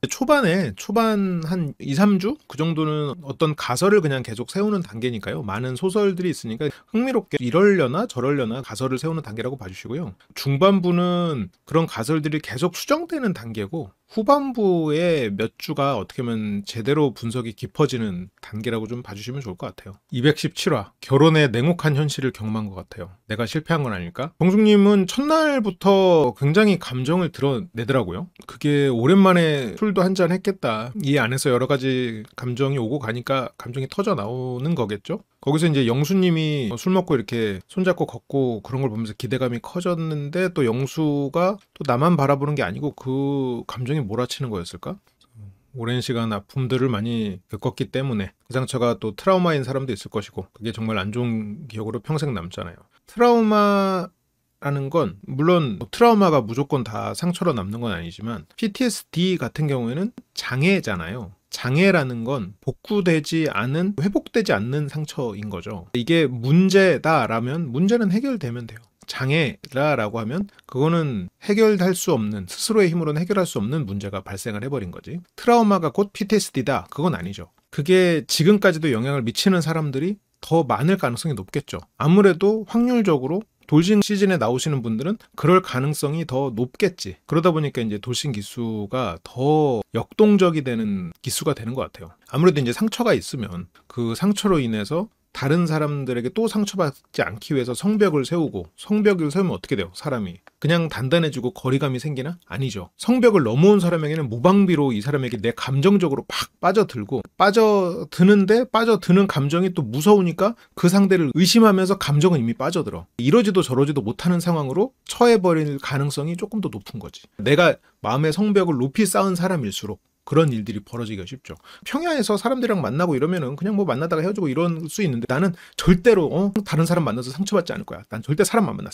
초반 한 2, 3주? 그 정도는 어떤 가설을 그냥 계속 세우는 단계니까요. 많은 소설들이 있으니까 흥미롭게 이럴려나 저럴려나 가설을 세우는 단계라고 봐주시고요. 중반부는 그런 가설들이 계속 수정되는 단계고, 후반부에 몇 주가 어떻게 보면 제대로 분석이 깊어지는 단계라고 좀 봐주시면 좋을 것 같아요. 217화 결혼의 냉혹한 현실을 경험한 것 같아요. 내가 실패한 건 아닐까? 정숙님은 첫날부터 굉장히 감정을 드러내더라고요. 그게 오랜만에 술도 한잔 했겠다, 이 안에서 여러 가지 감정이 오고 가니까 감정이 터져 나오는 거겠죠? 거기서 이제 영수님이 술 먹고 이렇게 손잡고 걷고 그런 걸 보면서 기대감이 커졌는데, 또 영수가 또 나만 바라보는 게 아니고 그 감정이 몰아치는 거였을까? 오랜 시간 아픔들을 많이 겪었기 때문에 그 상처가 또 트라우마인 사람도 있을 것이고, 그게 정말 안 좋은 기억으로 평생 남잖아요. 트라우마라는 건 물론 트라우마가 무조건 다 상처로 남는 건 아니지만, PTSD 같은 경우에는 장애잖아요. 장애라는 건 복구되지 않은, 회복되지 않는 상처인 거죠. 이게 문제다라면 문제는 해결되면 돼요. 장애라고 하면 그거는 해결할 수 없는, 스스로의 힘으로는 해결할 수 없는 문제가 발생을 해버린 거지. 트라우마가 곧 PTSD다, 그건 아니죠. 그게 지금까지도 영향을 미치는 사람들이 더 많을 가능성이 높겠죠. 아무래도 확률적으로 돌싱 시즌에 나오시는 분들은 그럴 가능성이 더 높겠지. 그러다 보니까 이제 돌싱 기수가 더 역동적이 되는 기수가 되는 것 같아요. 아무래도 이제 상처가 있으면 그 상처로 인해서 다른 사람들에게 또 상처받지 않기 위해서 성벽을 세우고, 성벽을 세우면 어떻게 돼요? 사람이 그냥 단단해지고 거리감이 생기나? 아니죠. 성벽을 넘어온 사람에게는 무방비로 이 사람에게 내 감정적으로 팍 빠져들고, 빠져드는 감정이 또 무서우니까 그 상대를 의심하면서 감정은 이미 빠져들어. 이러지도 저러지도 못하는 상황으로 처해버릴 가능성이 조금 더 높은 거지. 내가 마음의 성벽을 높이 쌓은 사람일수록 그런 일들이 벌어지기가 쉽죠. 평야에서 사람들이랑 만나고 이러면은 그냥 뭐 만나다가 헤어지고 이럴 수 있는데, 나는 절대로 다른 사람 만나서 상처받지 않을 거야. 난 절대 사람 안 만나.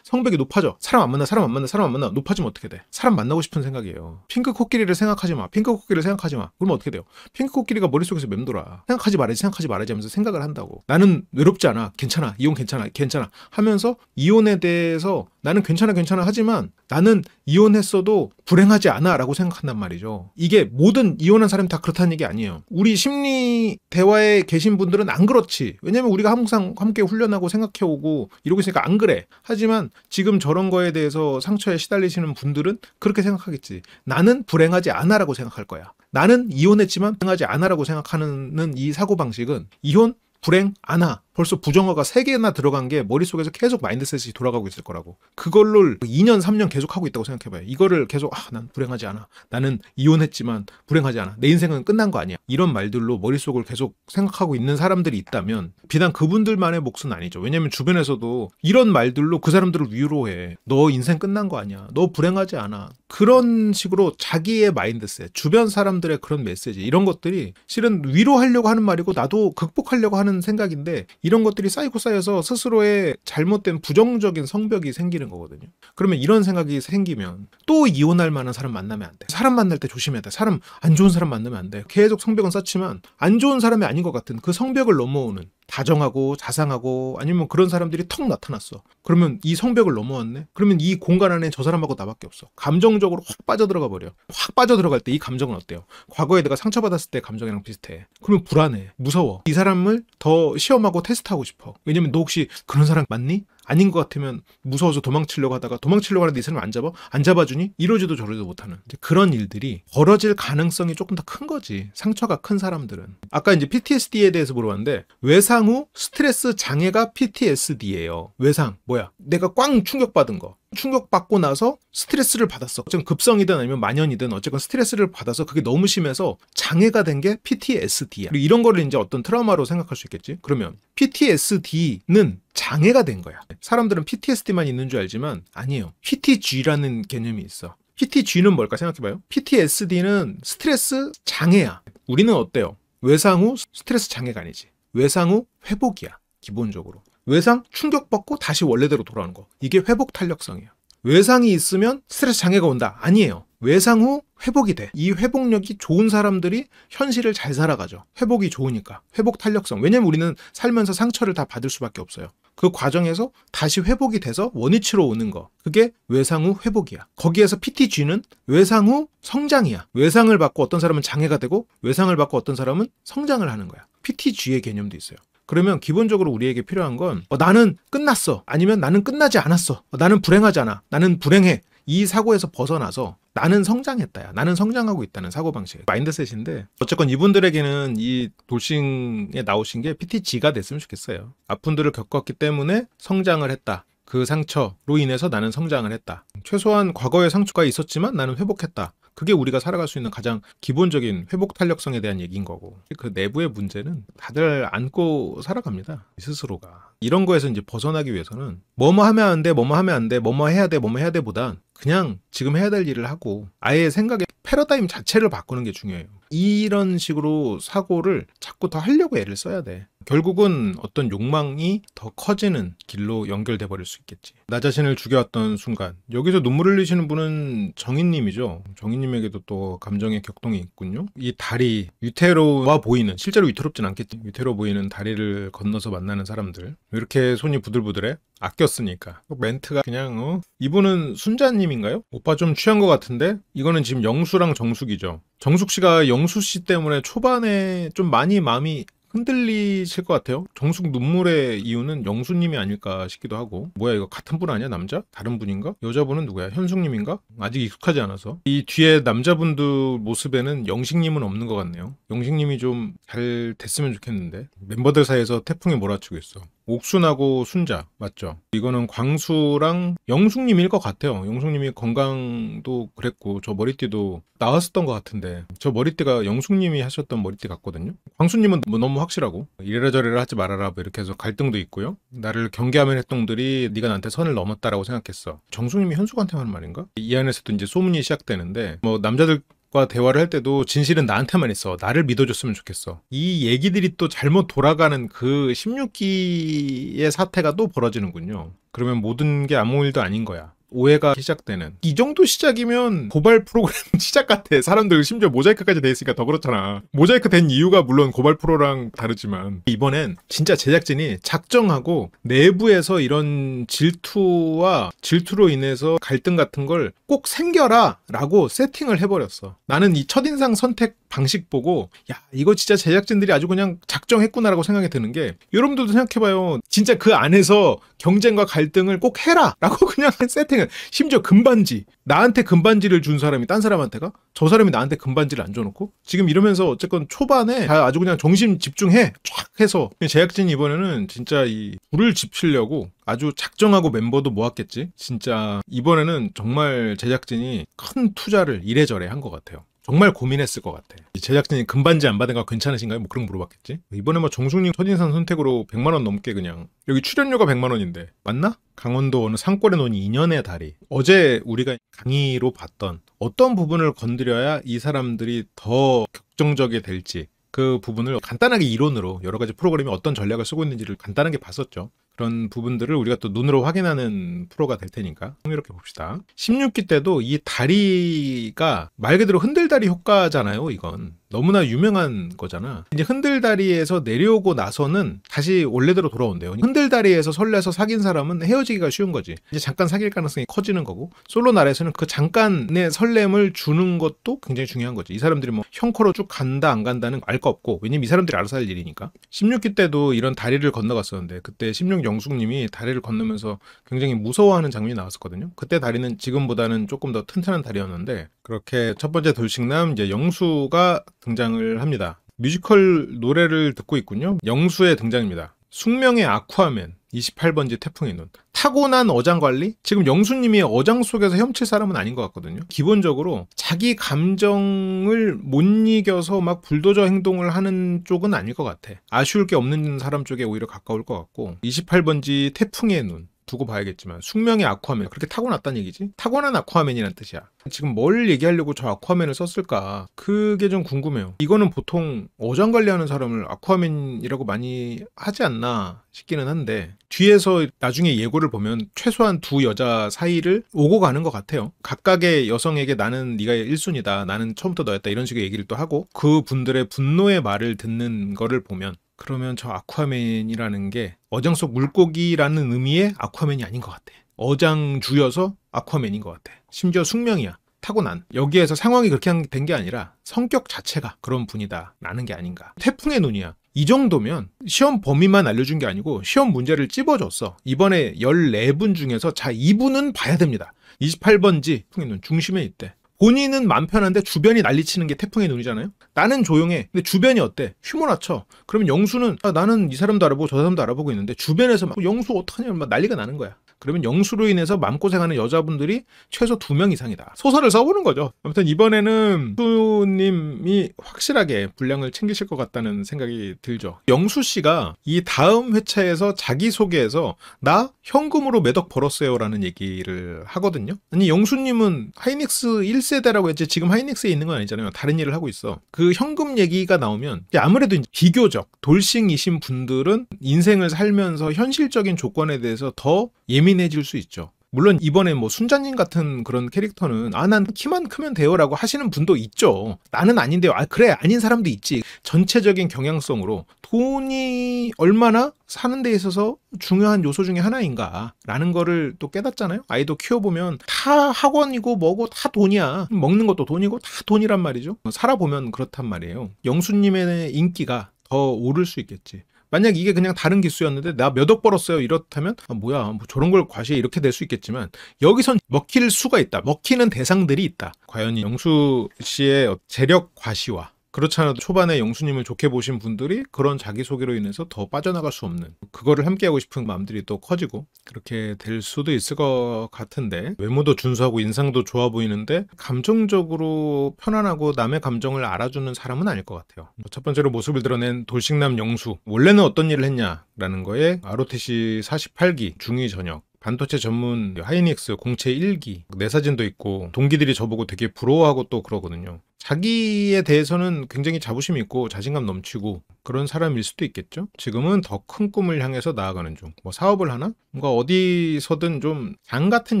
성벽이 높아져. 사람 안 만나. 높아지면 어떻게 돼? 사람 만나고 싶은 생각이에요. 핑크 코끼리를 생각하지 마. 그러면 어떻게 돼요? 핑크 코끼리가 머릿속에서 맴돌아. 생각하지 말아야지 하면서 생각을 한다고. 나는 외롭지 않아. 괜찮아. 이혼 괜찮아 하면서 이혼에 대해서 나는 괜찮아 하지만 나는 이혼했어도 불행하지 않아 라고 생각한단 말이죠. 이게 모든 이혼한 사람이 다 그렇다는 얘기 아니에요. 우리 심리 대화에 계신 분들은 안 그렇지. 왜냐면 우리가 항상 함께 훈련하고 생각해오고 이러고 있으니까 안 그래. 하지만 지금 저런 거에 대해서 상처에 시달리시는 분들은 그렇게 생각하겠지. 나는 불행하지 않아 라고 생각할 거야. 나는 이혼했지만 불행하지 않아 라고 생각하는 이 사고방식은 이혼, 불행, 안아, 벌써 부정어가 3개나 들어간 게 머릿속에서 계속 마인드셋이 돌아가고 있을 거라고. 그걸로 2년, 3년 계속 하고 있다고 생각해봐요. 이거를 계속 난 불행하지 않아. 나는 이혼했지만 불행하지 않아. 내 인생은 끝난 거 아니야. 이런 말들로 머릿속을 계속 생각하고 있는 사람들이 있다면 비단 그분들만의 몫은 아니죠. 왜냐면 주변에서도 이런 말들로 그 사람들을 위로해. 너 인생 끝난 거 아니야. 너 불행하지 않아. 그런 식으로 자기의 마인드셋, 주변 사람들의 그런 메시지, 이런 것들이 실은 위로하려고 하는 말이고 나도 극복하려고 하는 생각인데, 이런 것들이 쌓이고 쌓여서 스스로의 잘못된 부정적인 성벽이 생기는 거거든요. 그러면 이런 생각이 생기면 또 이혼할 만한 사람 만나면 안 돼. 사람 만날 때 조심해야 돼. 사람 안 좋은 사람 만나면 안 돼. 계속 성벽은 쌓지만 안 좋은 사람이 아닌 것 같은 그 성벽을 넘어오는, 다정하고 자상하고 아니면 그런 사람들이 턱 나타났어. 그러면 이 성벽을 넘어왔네? 그러면 이 공간 안에 저 사람하고 나밖에 없어. 감정적으로 확 빠져들어가 버려. 확 빠져들어갈 때 이 감정은 어때요? 과거에 내가 상처받았을 때 감정이랑 비슷해. 그러면 불안해. 무서워. 이 사람을 더 시험하고 테스트하고 싶어. 왜냐면 너 혹시 그런 사람 맞니? 아닌 것 같으면 무서워서 도망치려고 하는데 이 사람 안 잡아주니? 이러지도 저러지도 못하는 그런 일들이 벌어질 가능성이 조금 더 큰 거지. 상처가 큰 사람들은. 아까 이제 PTSD에 대해서 물어봤는데, 외상 후 스트레스 장애가 PTSD예요. 외상 뭐야? 내가 꽝 충격받은 거. 충격받고 나서 스트레스를 받았어. 어쨌든 급성이든 아니면 만연이든 어쨌건 스트레스를 받아서 그게 너무 심해서 장애가 된 게 PTSD야. 그리고 이런 거를 이제 어떤 트라우마로 생각할 수 있겠지. 그러면 PTSD는 장애가 된 거야. 사람들은 PTSD만 있는 줄 알지만 아니에요. PTG라는 개념이 있어. PTG는 뭘까 생각해봐요. PTSD는 스트레스 장애야. 우리는 어때요? 외상 후 스트레스 장애가 아니지. 외상 후 회복이야. 기본적으로. 외상 충격받고 다시 원래대로 돌아오는 거. 이게 회복 탄력성이에요. 외상이 있으면 스트레스 장애가 온다. 아니에요. 외상 후 회복이 돼. 이 회복력이 좋은 사람들이 현실을 잘 살아가죠. 회복이 좋으니까. 회복 탄력성. 왜냐면 우리는 살면서 상처를 다 받을 수밖에 없어요. 그 과정에서 다시 회복이 돼서 원위치로 오는 거. 그게 외상 후 회복이야. 거기에서 PTG는 외상 후 성장이야. 외상을 받고 어떤 사람은 장애가 되고 외상을 받고 어떤 사람은 성장을 하는 거야. PTG의 개념도 있어요. 그러면 기본적으로 우리에게 필요한 건 나는 끝났어. 아니면 나는 끝나지 않았어. 나는 불행하잖아. 나는 불행해. 이 사고에서 벗어나서 나는 성장했다야. 나는 성장하고 있다는 사고방식. 마인드셋인데 어쨌건 이분들에게는 이 돌싱에 나오신 게 PTG가 됐으면 좋겠어요. 아픔들을 겪었기 때문에 성장을 했다. 그 상처로 인해서 나는 성장을 했다. 최소한 과거의 상처가 있었지만 나는 회복했다. 그게 우리가 살아갈 수 있는 가장 기본적인 회복 탄력성에 대한 얘기인 거고, 그 내부의 문제는 다들 안고 살아갑니다. 스스로가. 이런 거에서 이제 벗어나기 위해서는 뭐뭐 하면 안 돼, 뭐뭐 하면 안 돼, 뭐뭐 해야 돼, 뭐뭐 해야 돼보단 그냥 지금 해야 될 일을 하고 아예 생각의 패러다임 자체를 바꾸는 게 중요해요. 이런 식으로 사고를 자꾸 더 하려고 애를 써야 돼. 결국은 어떤 욕망이 더 커지는 길로 연결돼 버릴 수 있겠지. 나 자신을 죽여왔던 순간. 여기서 눈물 흘리시는 분은 정인님이죠. 정인님에게도 또 감정의 격동이 있군요. 이 다리, 위태로워 보이는, 실제로 위태롭진 않겠지. 위태로워 보이는 다리를 건너서 만나는 사람들. 왜 이렇게 손이 부들부들해? 아꼈으니까. 멘트가 그냥 이분은 순자님인가요? 오빠 좀 취한 것 같은데? 이거는 지금 영수랑 정숙이죠. 정숙 씨가 영수 씨 때문에 초반에 좀 많이 마음이 흔들리실 것 같아요. 정숙 눈물의 이유는 영수님이 아닐까 싶기도 하고. 뭐야 이거 같은 분 아니야? 남자? 다른 분인가? 여자분은 누구야? 현숙님인가? 아직 익숙하지 않아서. 이 뒤에 남자분들 모습에는 영식님은 없는 것 같네요. 영식님이 좀 잘 됐으면 좋겠는데. 멤버들 사이에서 태풍이 몰아치고 있어. 옥순하고 순자 맞죠? 이거는 광수랑 영숙님일 것 같아요. 영숙님이 건강도 그랬고 저 머리띠도 나왔었던 것 같은데 저 머리띠가 영숙님이 하셨던 머리띠 같거든요. 광수님은 뭐 너무 확실하고 이래라 저래라 하지 말아라 뭐 이렇게 해서 갈등도 있고요. 나를 경계하면 했동들이 네가 나한테 선을 넘었다라고 생각했어. 정숙님이 현숙한테 하는 말인가? 이 안에서도 이제 소문이 시작되는데 뭐 남자들 과 대화를 할 때도 진실은 나한테만 있어. 나를 믿어줬으면 좋겠어. 이 얘기들이 또 잘못 돌아가는 그 16기의 사태가 또 벌어지는군요. 그러면 모든 게 아무 일도 아닌 거야. 오해가 시작되는. 이 정도 시작이면 고발 프로그램 시작 같아. 사람들 심지어 모자이크까지 돼 있으니까 더 그렇잖아. 모자이크 된 이유가 물론 고발 프로랑 다르지만 이번엔 진짜 제작진이 작정하고 내부에서 이런 질투로 인해서 갈등 같은 걸 꼭 생겨라 라고 세팅을 해버렸어. 나는 이 첫인상 선택 방식 보고 야 이거 진짜 제작진들이 아주 그냥 작정했구나라고 생각이 드는 게 여러분들도 생각해봐요. 진짜 그 안에서 경쟁과 갈등을 꼭 해라 라고 그냥 세팅을. 심지어 금반지. 나한테 금반지를 준 사람이 딴 사람한테가? 저 사람이 나한테 금반지를 안 줘놓고? 지금 이러면서 어쨌건 초반에 아주 그냥 정신 집중해 쫙 해서 제작진이 이번에는 진짜 이 불을 지피려고 아주 작정하고 멤버도 모았겠지. 진짜 이번에는 정말 제작진이 큰 투자를 이래저래 한 것 같아요. 정말 고민했을 것 같아. 제작진이 금반지 안 받은 거 괜찮으신가요? 뭐 그런 거 물어봤겠지. 이번에 뭐 정숙님 첫인상 선택으로 100만 원 넘게 그냥. 여기 출연료가 100만 원인데 맞나? 강원도 어느 산골에 놓은 인연의 다리. 어제 우리가 강의로 봤던 어떤 부분을 건드려야 이 사람들이 더 격정적이 될지 그 부분을 간단하게 이론으로 여러 가지 프로그램이 어떤 전략을 쓰고 있는지를 간단하게 봤었죠. 그런 부분들을 우리가 또 눈으로 확인하는 프로가 될 테니까 흥미롭게 봅시다. 16기 때도 이 다리가 말 그대로 흔들다리 효과잖아요. 이건 너무나 유명한 거잖아. 이제 흔들다리에서 내려오고 나서는 다시 원래대로 돌아온대요. 흔들다리에서 설레서 사귄 사람은 헤어지기가 쉬운 거지. 이제 잠깐 사귈 가능성이 커지는 거고, 솔로 날에서는 그 잠깐의 설렘을 주는 것도 굉장히 중요한 거지. 이 사람들이 뭐 형커로 쭉 간다 안 간다는 알 거 없고, 왜냐면 이 사람들이 알아서 할 일이니까. 16기 때도 이런 다리를 건너갔었는데 그때 16 영숙님이 다리를 건너면서 굉장히 무서워하는 장면이 나왔었거든요. 그때 다리는 지금보다는 조금 더 튼튼한 다리였는데, 그렇게 첫 번째 돌싱남 이제 영수가 등장을 합니다. 뮤지컬 노래를 듣고 있군요. 영수의 등장입니다. 숙명의 아쿠아맨, 28번지 태풍의 눈. 타고난 어장관리? 지금 영수님이 어장 속에서 헤엄칠 사람은 아닌 것 같거든요. 기본적으로 자기 감정을 못 이겨서 막 불도저 행동을 하는 쪽은 아닐 것 같아. 아쉬울 게 없는 사람 쪽에 오히려 가까울 것 같고, 28번지 태풍의 눈. 두고 봐야겠지만 숙명의 아쿠아맨 그렇게 타고났다는 얘기지? 타고난 아쿠아맨이란 뜻이야. 지금 뭘 얘기하려고 저 아쿠아맨을 썼을까? 그게 좀 궁금해요. 이거는 보통 어장관리하는 사람을 아쿠아맨이라고 많이 하지 않나 싶기는 한데 뒤에서 나중에 예고를 보면 최소한 두 여자 사이를 오고 가는 것 같아요. 각각의 여성에게 나는 네가 1순위다. 나는 처음부터 너였다. 이런 식의 얘기를 또 하고 그 분들의 분노의 말을 듣는 거를 보면 그러면 저 아쿠아맨이라는 게 어장 속 물고기라는 의미의 아쿠아맨이 아닌 것 같아. 어장주여서 아쿠아맨인 것 같아. 심지어 숙명이야. 타고난. 여기에서 상황이 그렇게 된 게 아니라 성격 자체가 그런 분이다 라는 게 아닌가. 태풍의 눈이야. 이 정도면 시험 범위만 알려준 게 아니고 시험 문제를 찝어줬어. 이번에 14분 중에서 자, 이분은 봐야 됩니다. 28번지 태풍의 눈 중심에 있대. 본인은 맘 편한데 주변이 난리치는 게 태풍의 눈이잖아요. 나는 조용해. 근데 주변이 어때? 휘몰아쳐. 그러면 영수는 나는 이 사람도 알아보고 저 사람도 알아보고 있는데 주변에서 막 영수 어떡하냐 막 난리가 나는 거야. 그러면 영수로 인해서 마음고생하는 여자분들이 최소 2명 이상이다. 소설을 써보는 거죠. 아무튼 이번에는 영수님이 확실하게 분량을 챙기실 것 같다는 생각이 들죠. 영수 씨가 이 다음 회차에서 자기소개에서 나 현금으로 몇 억 벌었어요 라는 얘기를 하거든요. 아니 영수님은 하이닉스 1세대라고 했지 지금 하이닉스에 있는 건 아니잖아요. 다른 일을 하고 있어. 그 현금 얘기가 나오면 아무래도 비교적 돌싱이신 분들은 인생을 살면서 현실적인 조건에 대해서 더 예민해질 수 있죠. 물론 이번에 뭐 순자님 같은 그런 캐릭터는 난 키만 크면 돼요라고 하시는 분도 있죠. 나는 아닌데요. 그래 아닌 사람도 있지. 전체적인 경향성으로 돈이 얼마나 사는 데 있어서 중요한 요소 중에 하나인가 라는 거를 또 깨닫잖아요. 아이도 키워보면 다 학원이고 뭐고 다 돈이야. 먹는 것도 돈이고 다 돈이란 말이죠. 살아보면 그렇단 말이에요. 영수님의 인기가 더 오를 수 있겠지. 만약 이게 그냥 다른 기수였는데 나 몇 억 벌었어요 이렇다면 뭐야 뭐 저런 걸 과시해 이렇게 될 수 있겠지만 여기선 먹힐 수가 있다. 먹히는 대상들이 있다. 과연 영수 씨의 재력 과시와 그렇지 않아도 초반에 영수님을 좋게 보신 분들이 그런 자기소개로 인해서 더 빠져나갈 수 없는 그거를 함께하고 싶은 마음들이 또 커지고 그렇게 될 수도 있을 것 같은데 외모도 준수하고 인상도 좋아 보이는데 감정적으로 편안하고 남의 감정을 알아주는 사람은 아닐 것 같아요. 첫 번째로 모습을 드러낸 돌싱남 영수 원래는 어떤 일을 했냐라는 거에 ROTC 48기 중위 전역 반도체 전문 하이닉스 공채 1기 내 사진도 있고 동기들이 저보고 되게 부러워하고 또 그러거든요. 자기에 대해서는 굉장히 자부심이 있고 자신감 넘치고 그런 사람일 수도 있겠죠. 지금은 더 큰 꿈을 향해서 나아가는 중. 뭐 사업을 하나? 뭔가 어디서든 좀 장 같은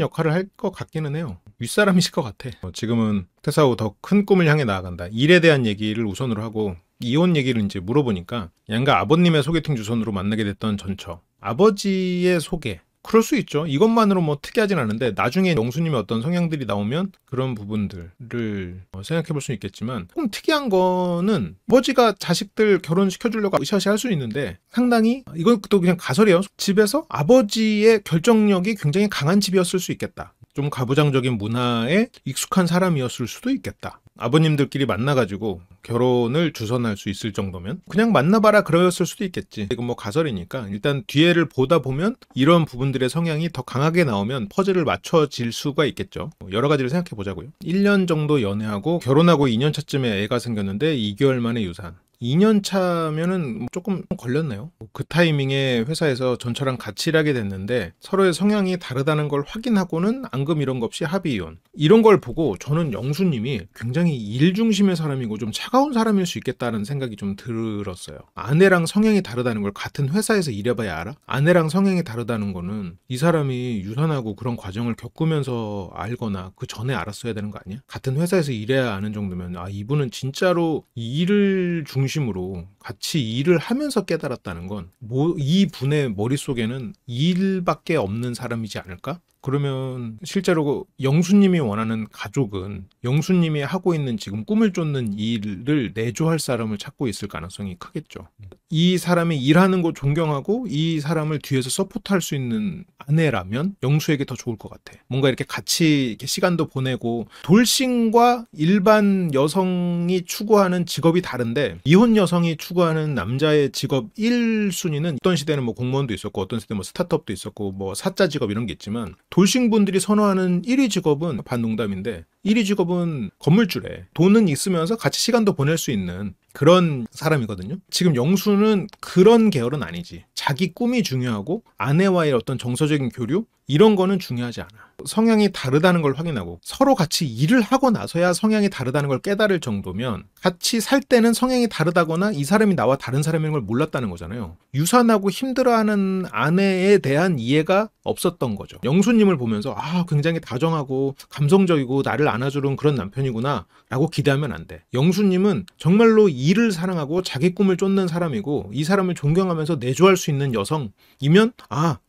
역할을 할 것 같기는 해요. 윗사람이실 것 같아. 지금은 퇴사 후 더 큰 꿈을 향해 나아간다. 일에 대한 얘기를 우선으로 하고 이혼 얘기를 이제 물어보니까 양가 아버님의 소개팅 주선으로 만나게 됐던 전처. 아버지의 소개. 그럴 수 있죠. 이것만으로 뭐 특이하진 않은데 나중에 영수님의 어떤 성향들이 나오면 그런 부분들을 생각해 볼 수 있겠지만 조금 특이한 거는 아버지가 자식들 결혼시켜주려고 으쌰으쌰 할 수 있는데 상당히 이것도 그냥 가설이에요. 집에서 아버지의 결정력이 굉장히 강한 집이었을 수 있겠다. 좀 가부장적인 문화에 익숙한 사람이었을 수도 있겠다. 아버님들끼리 만나가지고 결혼을 주선할 수 있을 정도면 그냥 만나봐라 그러였을 수도 있겠지. 이건 뭐 가설이니까 일단 뒤에를 보다 보면 이런 부분들의 성향이 더 강하게 나오면 퍼즐을 맞춰질 수가 있겠죠. 여러 가지를 생각해 보자고요. 1년 정도 연애하고 결혼하고 2년 차쯤에 애가 생겼는데 2개월 만에 유산. 2년 차면은 조금 걸렸네요. 그 타이밍에 회사에서 전처랑 같이 일하게 됐는데 서로의 성향이 다르다는 걸 확인하고는 앙금 이런 거 없이 합의 이혼. 이런 걸 보고 저는 영수님이 굉장히 일 중심의 사람이고 좀 차가운 사람일 수 있겠다는 생각이 좀 들었어요. 아내랑 성향이 다르다는 걸 같은 회사에서 일해봐야 알아? 아내랑 성향이 다르다는 거는 이 사람이 유산하고 그런 과정을 겪으면서 알거나 그 전에 알았어야 되는 거 아니야? 같은 회사에서 일해야 아는 정도면 이분은 진짜로 일을 중심으로 같이 일을 하면서 깨달았다는 건 이 분의 머릿속에는 일밖에 없는 사람이지 않을까? 그러면 실제로 영수님이 원하는 가족은 영수님이 하고 있는 지금 꿈을 쫓는 일을 내조할 사람을 찾고 있을 가능성이 크겠죠. 이 사람이 일하는 거 존경하고 이 사람을 뒤에서 서포트할 수 있는 아내라면 영수에게 더 좋을 것 같아. 뭔가 이렇게 같이 이렇게 시간도 보내고 돌싱과 일반 여성이 추구하는 직업이 다른데 이혼 여성이 추구하는 남자의 직업 1순위는 어떤 시대는 뭐 공무원도 있었고 어떤 시대는 뭐 스타트업도 있었고 뭐 사자 직업 이런 게 있지만 돌싱분들이 선호하는 1위 직업은 반농담인데 1위 직업은 건물주래. 돈은 있으면서 같이 시간도 보낼 수 있는 그런 사람이거든요. 지금 영수는 그런 계열은 아니지. 자기 꿈이 중요하고 아내와의 어떤 정서적인 교류 이런 거는 중요하지 않아. 성향이 다르다는 걸 확인하고 서로 같이 일을 하고 나서야 성향이 다르다는 걸 깨달을 정도면 같이 살 때는 성향이 다르다거나 이 사람이 나와 다른 사람인 걸 몰랐다는 거잖아요. 유산하고 힘들어하는 아내에 대한 이해가 없었던 거죠. 영수님을 보면서 굉장히 다정하고 감성적이고 나를 안아주는 그런 남편이구나 라고 기대하면 안 돼. 영수님은 정말로 일을 사랑하고 자기 꿈을 쫓는 사람이고 이 사람을 존경하면서 내조할 수 있는 여성이면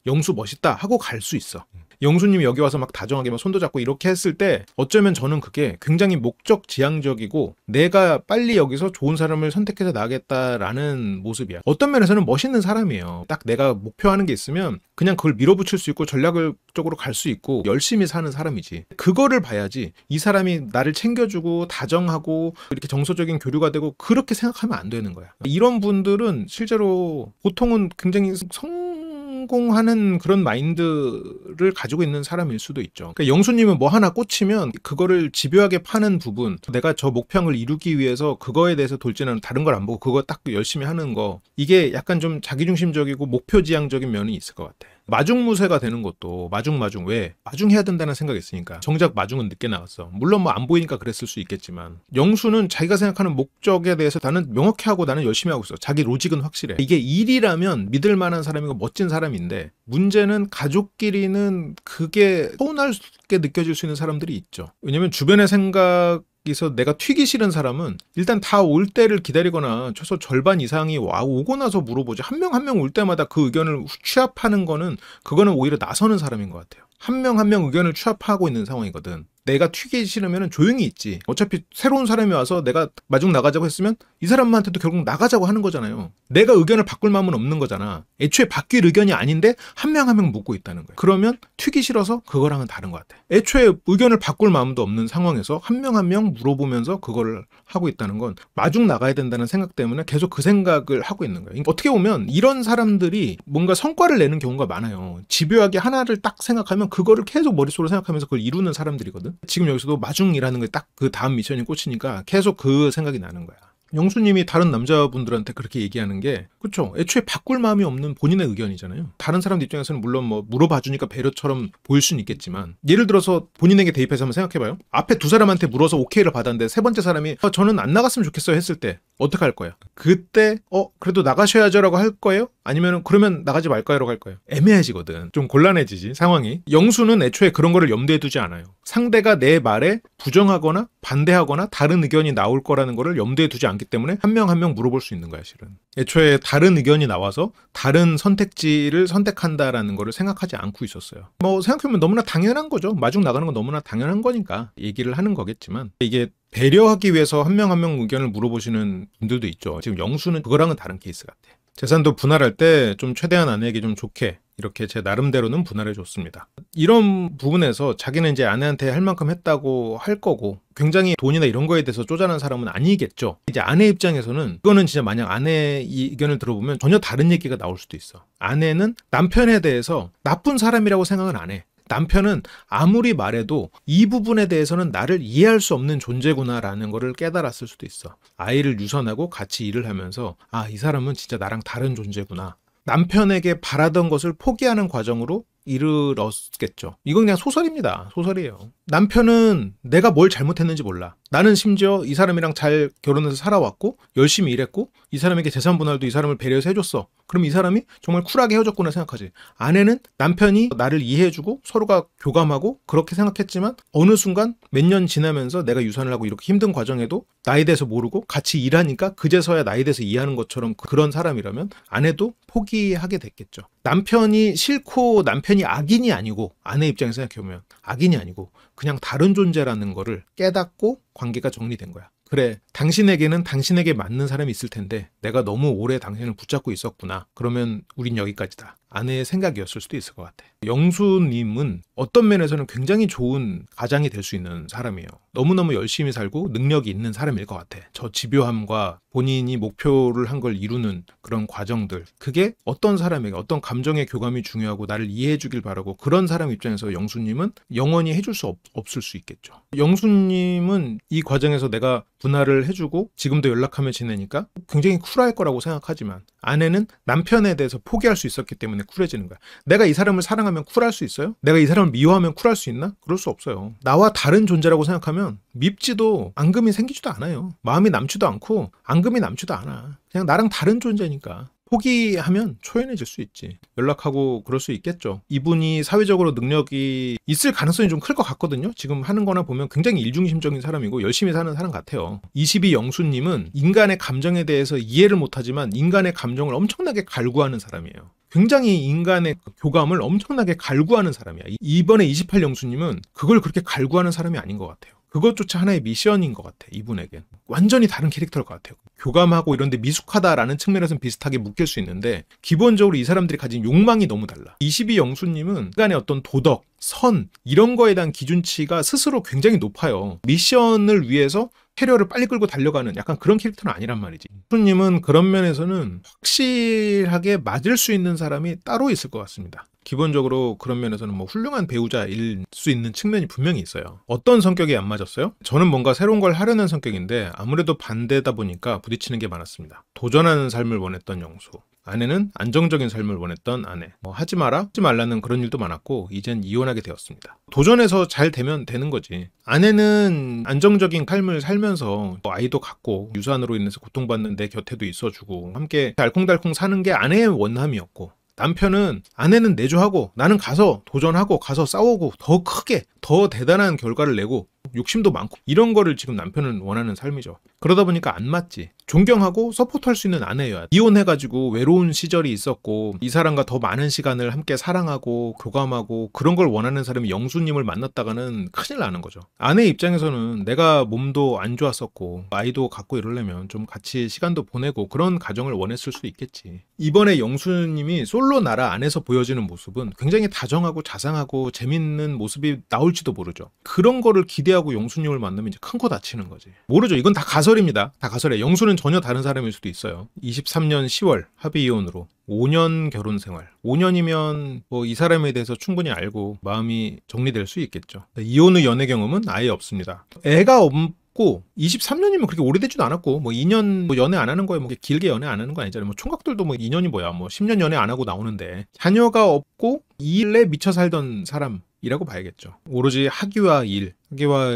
영수 멋있다 하고 갈 수 있어. 영수님이 여기 와서 막 다정하게 막 손도 잡고 이렇게 했을 때 어쩌면 저는 그게 굉장히 목적 지향적이고 내가 빨리 여기서 좋은 사람을 선택해서 나가겠다라는 모습이야. 어떤 면에서는 멋있는 사람이에요. 딱 내가 목표하는 게 있으면 그냥 그걸 밀어붙일 수 있고 전략적으로 갈 수 있고 열심히 사는 사람이지. 그거를 봐야지 이 사람이 나를 챙겨주고 다정하고 이렇게 정서적인 교류가 되고 그렇게 생각하면 안 되는 거야. 이런 분들은 실제로 보통은 굉장히 성공하는 그런 마인드를 가지고 있는 사람일 수도 있죠. 그러니까 영수님은 뭐 하나 꽂히면 그거를 집요하게 파는 부분, 내가 저 목표를 이루기 위해서 그거에 대해서 돌진하는 다른 걸 안 보고 그거 딱 열심히 하는 거, 이게 약간 좀 자기중심적이고 목표지향적인 면이 있을 것 같아. 마중무쇠가 되는 것도 마중 왜? 마중해야 된다는 생각이 있으니까. 정작 마중은 늦게 나왔어. 물론 뭐 안 보이니까 그랬을 수 있겠지만 영수는 자기가 생각하는 목적에 대해서 나는 명확히 하고 나는 열심히 하고 있어. 자기 로직은 확실해. 이게 일이라면 믿을 만한 사람이고 멋진 사람인데 문제는 가족끼리는 그게 서운하게 느껴질 수 있는 사람들이 있죠. 왜냐면 주변의 생각에서 내가 튀기 싫은 사람은 일단 다 올 때를 기다리거나 최소 절반 이상이 오고 나서 물어보지. 한 명 한 명 올 때마다 그 의견을 취합하는 거는 그거는 오히려 나서는 사람인 것 같아요. 한 명 한 명 의견을 취합하고 있는 상황이거든. 내가 튀기 싫으면 조용히 있지. 어차피 새로운 사람이 와서 내가 마중 나가자고 했으면 이 사람한테도 결국 나가자고 하는 거잖아요. 내가 의견을 바꿀 마음은 없는 거잖아. 애초에 바뀔 의견이 아닌데 한 명 한 명 묻고 있다는 거야. 그러면 튀기 싫어서 그거랑은 다른 것 같아. 애초에 의견을 바꿀 마음도 없는 상황에서 한 명 한 명 물어보면서 그걸 하고 있다는 건 마중 나가야 된다는 생각 때문에 계속 그 생각을 하고 있는 거예요. 어떻게 보면 이런 사람들이 뭔가 성과를 내는 경우가 많아요. 집요하게 하나를 딱 생각하면 그거를 계속 머릿속으로 생각하면서 그걸 이루는 사람들이거든. 지금 여기서도 마중이라는 게 딱 그 다음 미션이 꽂히니까 계속 그 생각이 나는 거야. 영수님이 다른 남자분들한테 그렇게 얘기하는 게 그쵸? 애초에 바꿀 마음이 없는 본인의 의견이잖아요. 다른 사람들 입장에서는 물론 뭐 물어봐주니까 배려처럼 보일 수는 있겠지만 예를 들어서 본인에게 대입해서 한번 생각해봐요. 앞에 두 사람한테 물어서 오케이를 받았는데 세 번째 사람이 저는 안 나갔으면 좋겠어요 했을 때 어떻게 할 거야? 그때 그래도 나가셔야죠 라고 할 거예요? 아니면 그러면 나가지 말까요? 라고 할 거예요? 애매해지거든. 좀 곤란해지지 상황이. 영수는 애초에 그런 거를 염두에 두지 않아요. 상대가 내 말에 부정하거나 반대하거나 다른 의견이 나올 거라는 거를 염두에 두지 않기 때문에 한 명 한 명 물어볼 수 있는 거야 실은. 애초에 다른 의견이 나와서 다른 선택지를 선택한다라는 거를 생각하지 않고 있었어요. 뭐 생각해보면 너무나 당연한 거죠. 마중 나가는 건 너무나 당연한 거니까 얘기를 하는 거겠지만 이게 배려하기 위해서 한 명 한 명 의견을 물어보시는 분들도 있죠. 지금 영수는 그거랑은 다른 케이스 같아. 재산도 분할할 때 좀 최대한 아내에게 좀 좋게 이렇게 제 나름대로는 분할해 줬습니다. 이런 부분에서 자기는 이제 아내한테 할 만큼 했다고 할 거고 굉장히 돈이나 이런 거에 대해서 쪼잔한 사람은 아니겠죠. 이제 아내 입장에서는 그거는 진짜 만약 아내의 의견을 들어보면 전혀 다른 얘기가 나올 수도 있어. 아내는 남편에 대해서 나쁜 사람이라고 생각은 안 해. 남편은 아무리 말해도 이 부분에 대해서는 나를 이해할 수 없는 존재구나라는 거를 깨달았을 수도 있어. 아이를 유선하고 같이 일을 하면서 이 사람은 진짜 나랑 다른 존재구나. 남편에게 바라던 것을 포기하는 과정으로 이르렀겠죠. 이건 그냥 소설입니다. 소설이에요. 남편은 내가 뭘 잘못했는지 몰라. 나는 심지어 이 사람이랑 잘 결혼해서 살아왔고 열심히 일했고 이 사람에게 재산 분할도 이 사람을 배려해서 해줬어. 그럼 이 사람이 정말 쿨하게 헤어졌구나 생각하지. 아내는 남편이 나를 이해해주고 서로가 교감하고 그렇게 생각했지만 어느 순간 몇 년 지나면서 내가 유산을 하고 이렇게 힘든 과정에도 나에 대해서 모르고 같이 일하니까 그제서야 나에 대해서 이해하는 것처럼 그런 사람이라면 아내도 포기하게 됐겠죠. 남편이 싫고 남편이 악인이 아니고 아내 입장에서 생각해보면 악인이 아니고 그냥 다른 존재라는 거를 깨닫고 관계가 정리된 거야. 그래, 당신에게는 당신에게 맞는 사람이 있을 텐데 내가 너무 오래 당신을 붙잡고 있었구나. 그러면 우린 여기까지다. 아내의 생각이었을 수도 있을 것 같아. 영수님은 어떤 면에서는 굉장히 좋은 가장이 될 수 있는 사람이에요. 너무너무 열심히 살고 능력이 있는 사람일 것 같아. 저 집요함과 본인이 목표를 한 걸 이루는 그런 과정들, 그게 어떤 사람에게 어떤 감정의 교감이 중요하고 나를 이해해 주길 바라고, 그런 사람 입장에서 영수님은 영원히 해줄 수 없을 수 있겠죠. 영수님은 이 과정에서 내가 분할을 해주고 지금도 연락하며 지내니까 굉장히 쿨할 거라고 생각하지만, 아내는 남편에 대해서 포기할 수 있었기 때문에 쿨해지는 거야. 내가 이 사람을 사랑하면 쿨할 수 있어요? 내가 이 사람을 미워하면 쿨할 수 있나? 그럴 수 없어요. 나와 다른 존재라고 생각하면 밉지도 앙금이 생기지도 않아요. 마음이 남지도 않고 앙금이 남지도 않아. 그냥 나랑 다른 존재니까. 포기하면 초연해질 수 있지. 연락하고 그럴 수 있겠죠. 이분이 사회적으로 능력이 있을 가능성이 좀 클 것 같거든요. 지금 하는 거나 보면 굉장히 일중심적인 사람이고 열심히 사는 사람 같아요. 22 영수님은 인간의 감정에 대해서 이해를 못하지만 인간의 감정을 엄청나게 갈구하는 사람이에요. 굉장히 인간의 교감을 엄청나게 갈구하는 사람이야. 이번에 28 영수님은 그걸 그렇게 갈구하는 사람이 아닌 것 같아요. 그것조차 하나의 미션인 것 같아. 이분에겐 완전히 다른 캐릭터일 것 같아요. 교감하고 이런데 미숙하다라는 측면에서는 비슷하게 묶일 수 있는데, 기본적으로 이 사람들이 가진 욕망이 너무 달라. 22 영수님은 인간의 어떤 도덕, 선, 이런 거에 대한 기준치가 스스로 굉장히 높아요. 미션을 위해서 캐리어를 빨리 끌고 달려가는 약간 그런 캐릭터는 아니란 말이지. 영수님은 그런 면에서는 확실하게 맞을 수 있는 사람이 따로 있을 것 같습니다. 기본적으로 그런 면에서는 뭐 훌륭한 배우자일 수 있는 측면이 분명히 있어요. 어떤 성격이 안 맞았어요? 저는 뭔가 새로운 걸 하려는 성격인데 아무래도 반대다 보니까 부딪히는 게 많았습니다. 도전하는 삶을 원했던 영수, 아내는 안정적인 삶을 원했던 아내. 하지 마라, 하지 말라는 그런 일도 많았고 이젠 이혼하게 되었습니다. 도전해서 잘 되면 되는 거지. 아내는 안정적인 삶을 살면서 아이도 갖고 유산으로 인해서 고통받는 내 곁에도 있어주고 함께 알콩달콩 사는 게 아내의 원함이었고, 남편은 아내는 내조하고 나는 가서 도전하고 가서 싸우고 더 크게 더 대단한 결과를 내고 욕심도 많고, 이런 거를 지금 남편은 원하는 삶이죠. 그러다 보니까 안 맞지. 존경하고 서포트할 수 있는 아내여야 돼. 이혼해가지고 외로운 시절이 있었고 이 사람과 더 많은 시간을 함께 사랑하고 교감하고 그런 걸 원하는 사람이 영수님을 만났다가는 큰일 나는 거죠. 아내 입장에서는 내가 몸도 안 좋았었고 아이도 갖고 이러려면 좀 같이 시간도 보내고 그런 가정을 원했을 수도 있겠지. 이번에 영수님이 솔로 나라 안에서 보여지는 모습은 굉장히 다정하고 자상하고 재밌는 모습이 나올지도 모르죠. 그런 거를 기대하고 영수님을 만나면 이제 큰 거 다치는 거지. 모르죠. 이건 다 가설입니다. 다 가설이에요. 영수는 전혀 다른 사람일 수도 있어요. 23년 10월 합의 이혼으로 5년 결혼 생활. 5년이면 뭐 이 사람에 대해서 충분히 알고 마음이 정리될 수 있겠죠. 이혼 후 연애 경험은 아예 없습니다. 애가 없고 23년이면 그렇게 오래되지도 않았고 뭐 2년 뭐 연애 안 하는 거에 뭐 길게 연애 안 하는 거 아니잖아요. 뭐 총각들도 뭐 2년이 뭐야, 뭐 10년 연애 안 하고 나오는데, 자녀가 없고 이 일에 미쳐 살던 사람이라고 봐야겠죠. 오로지 학위와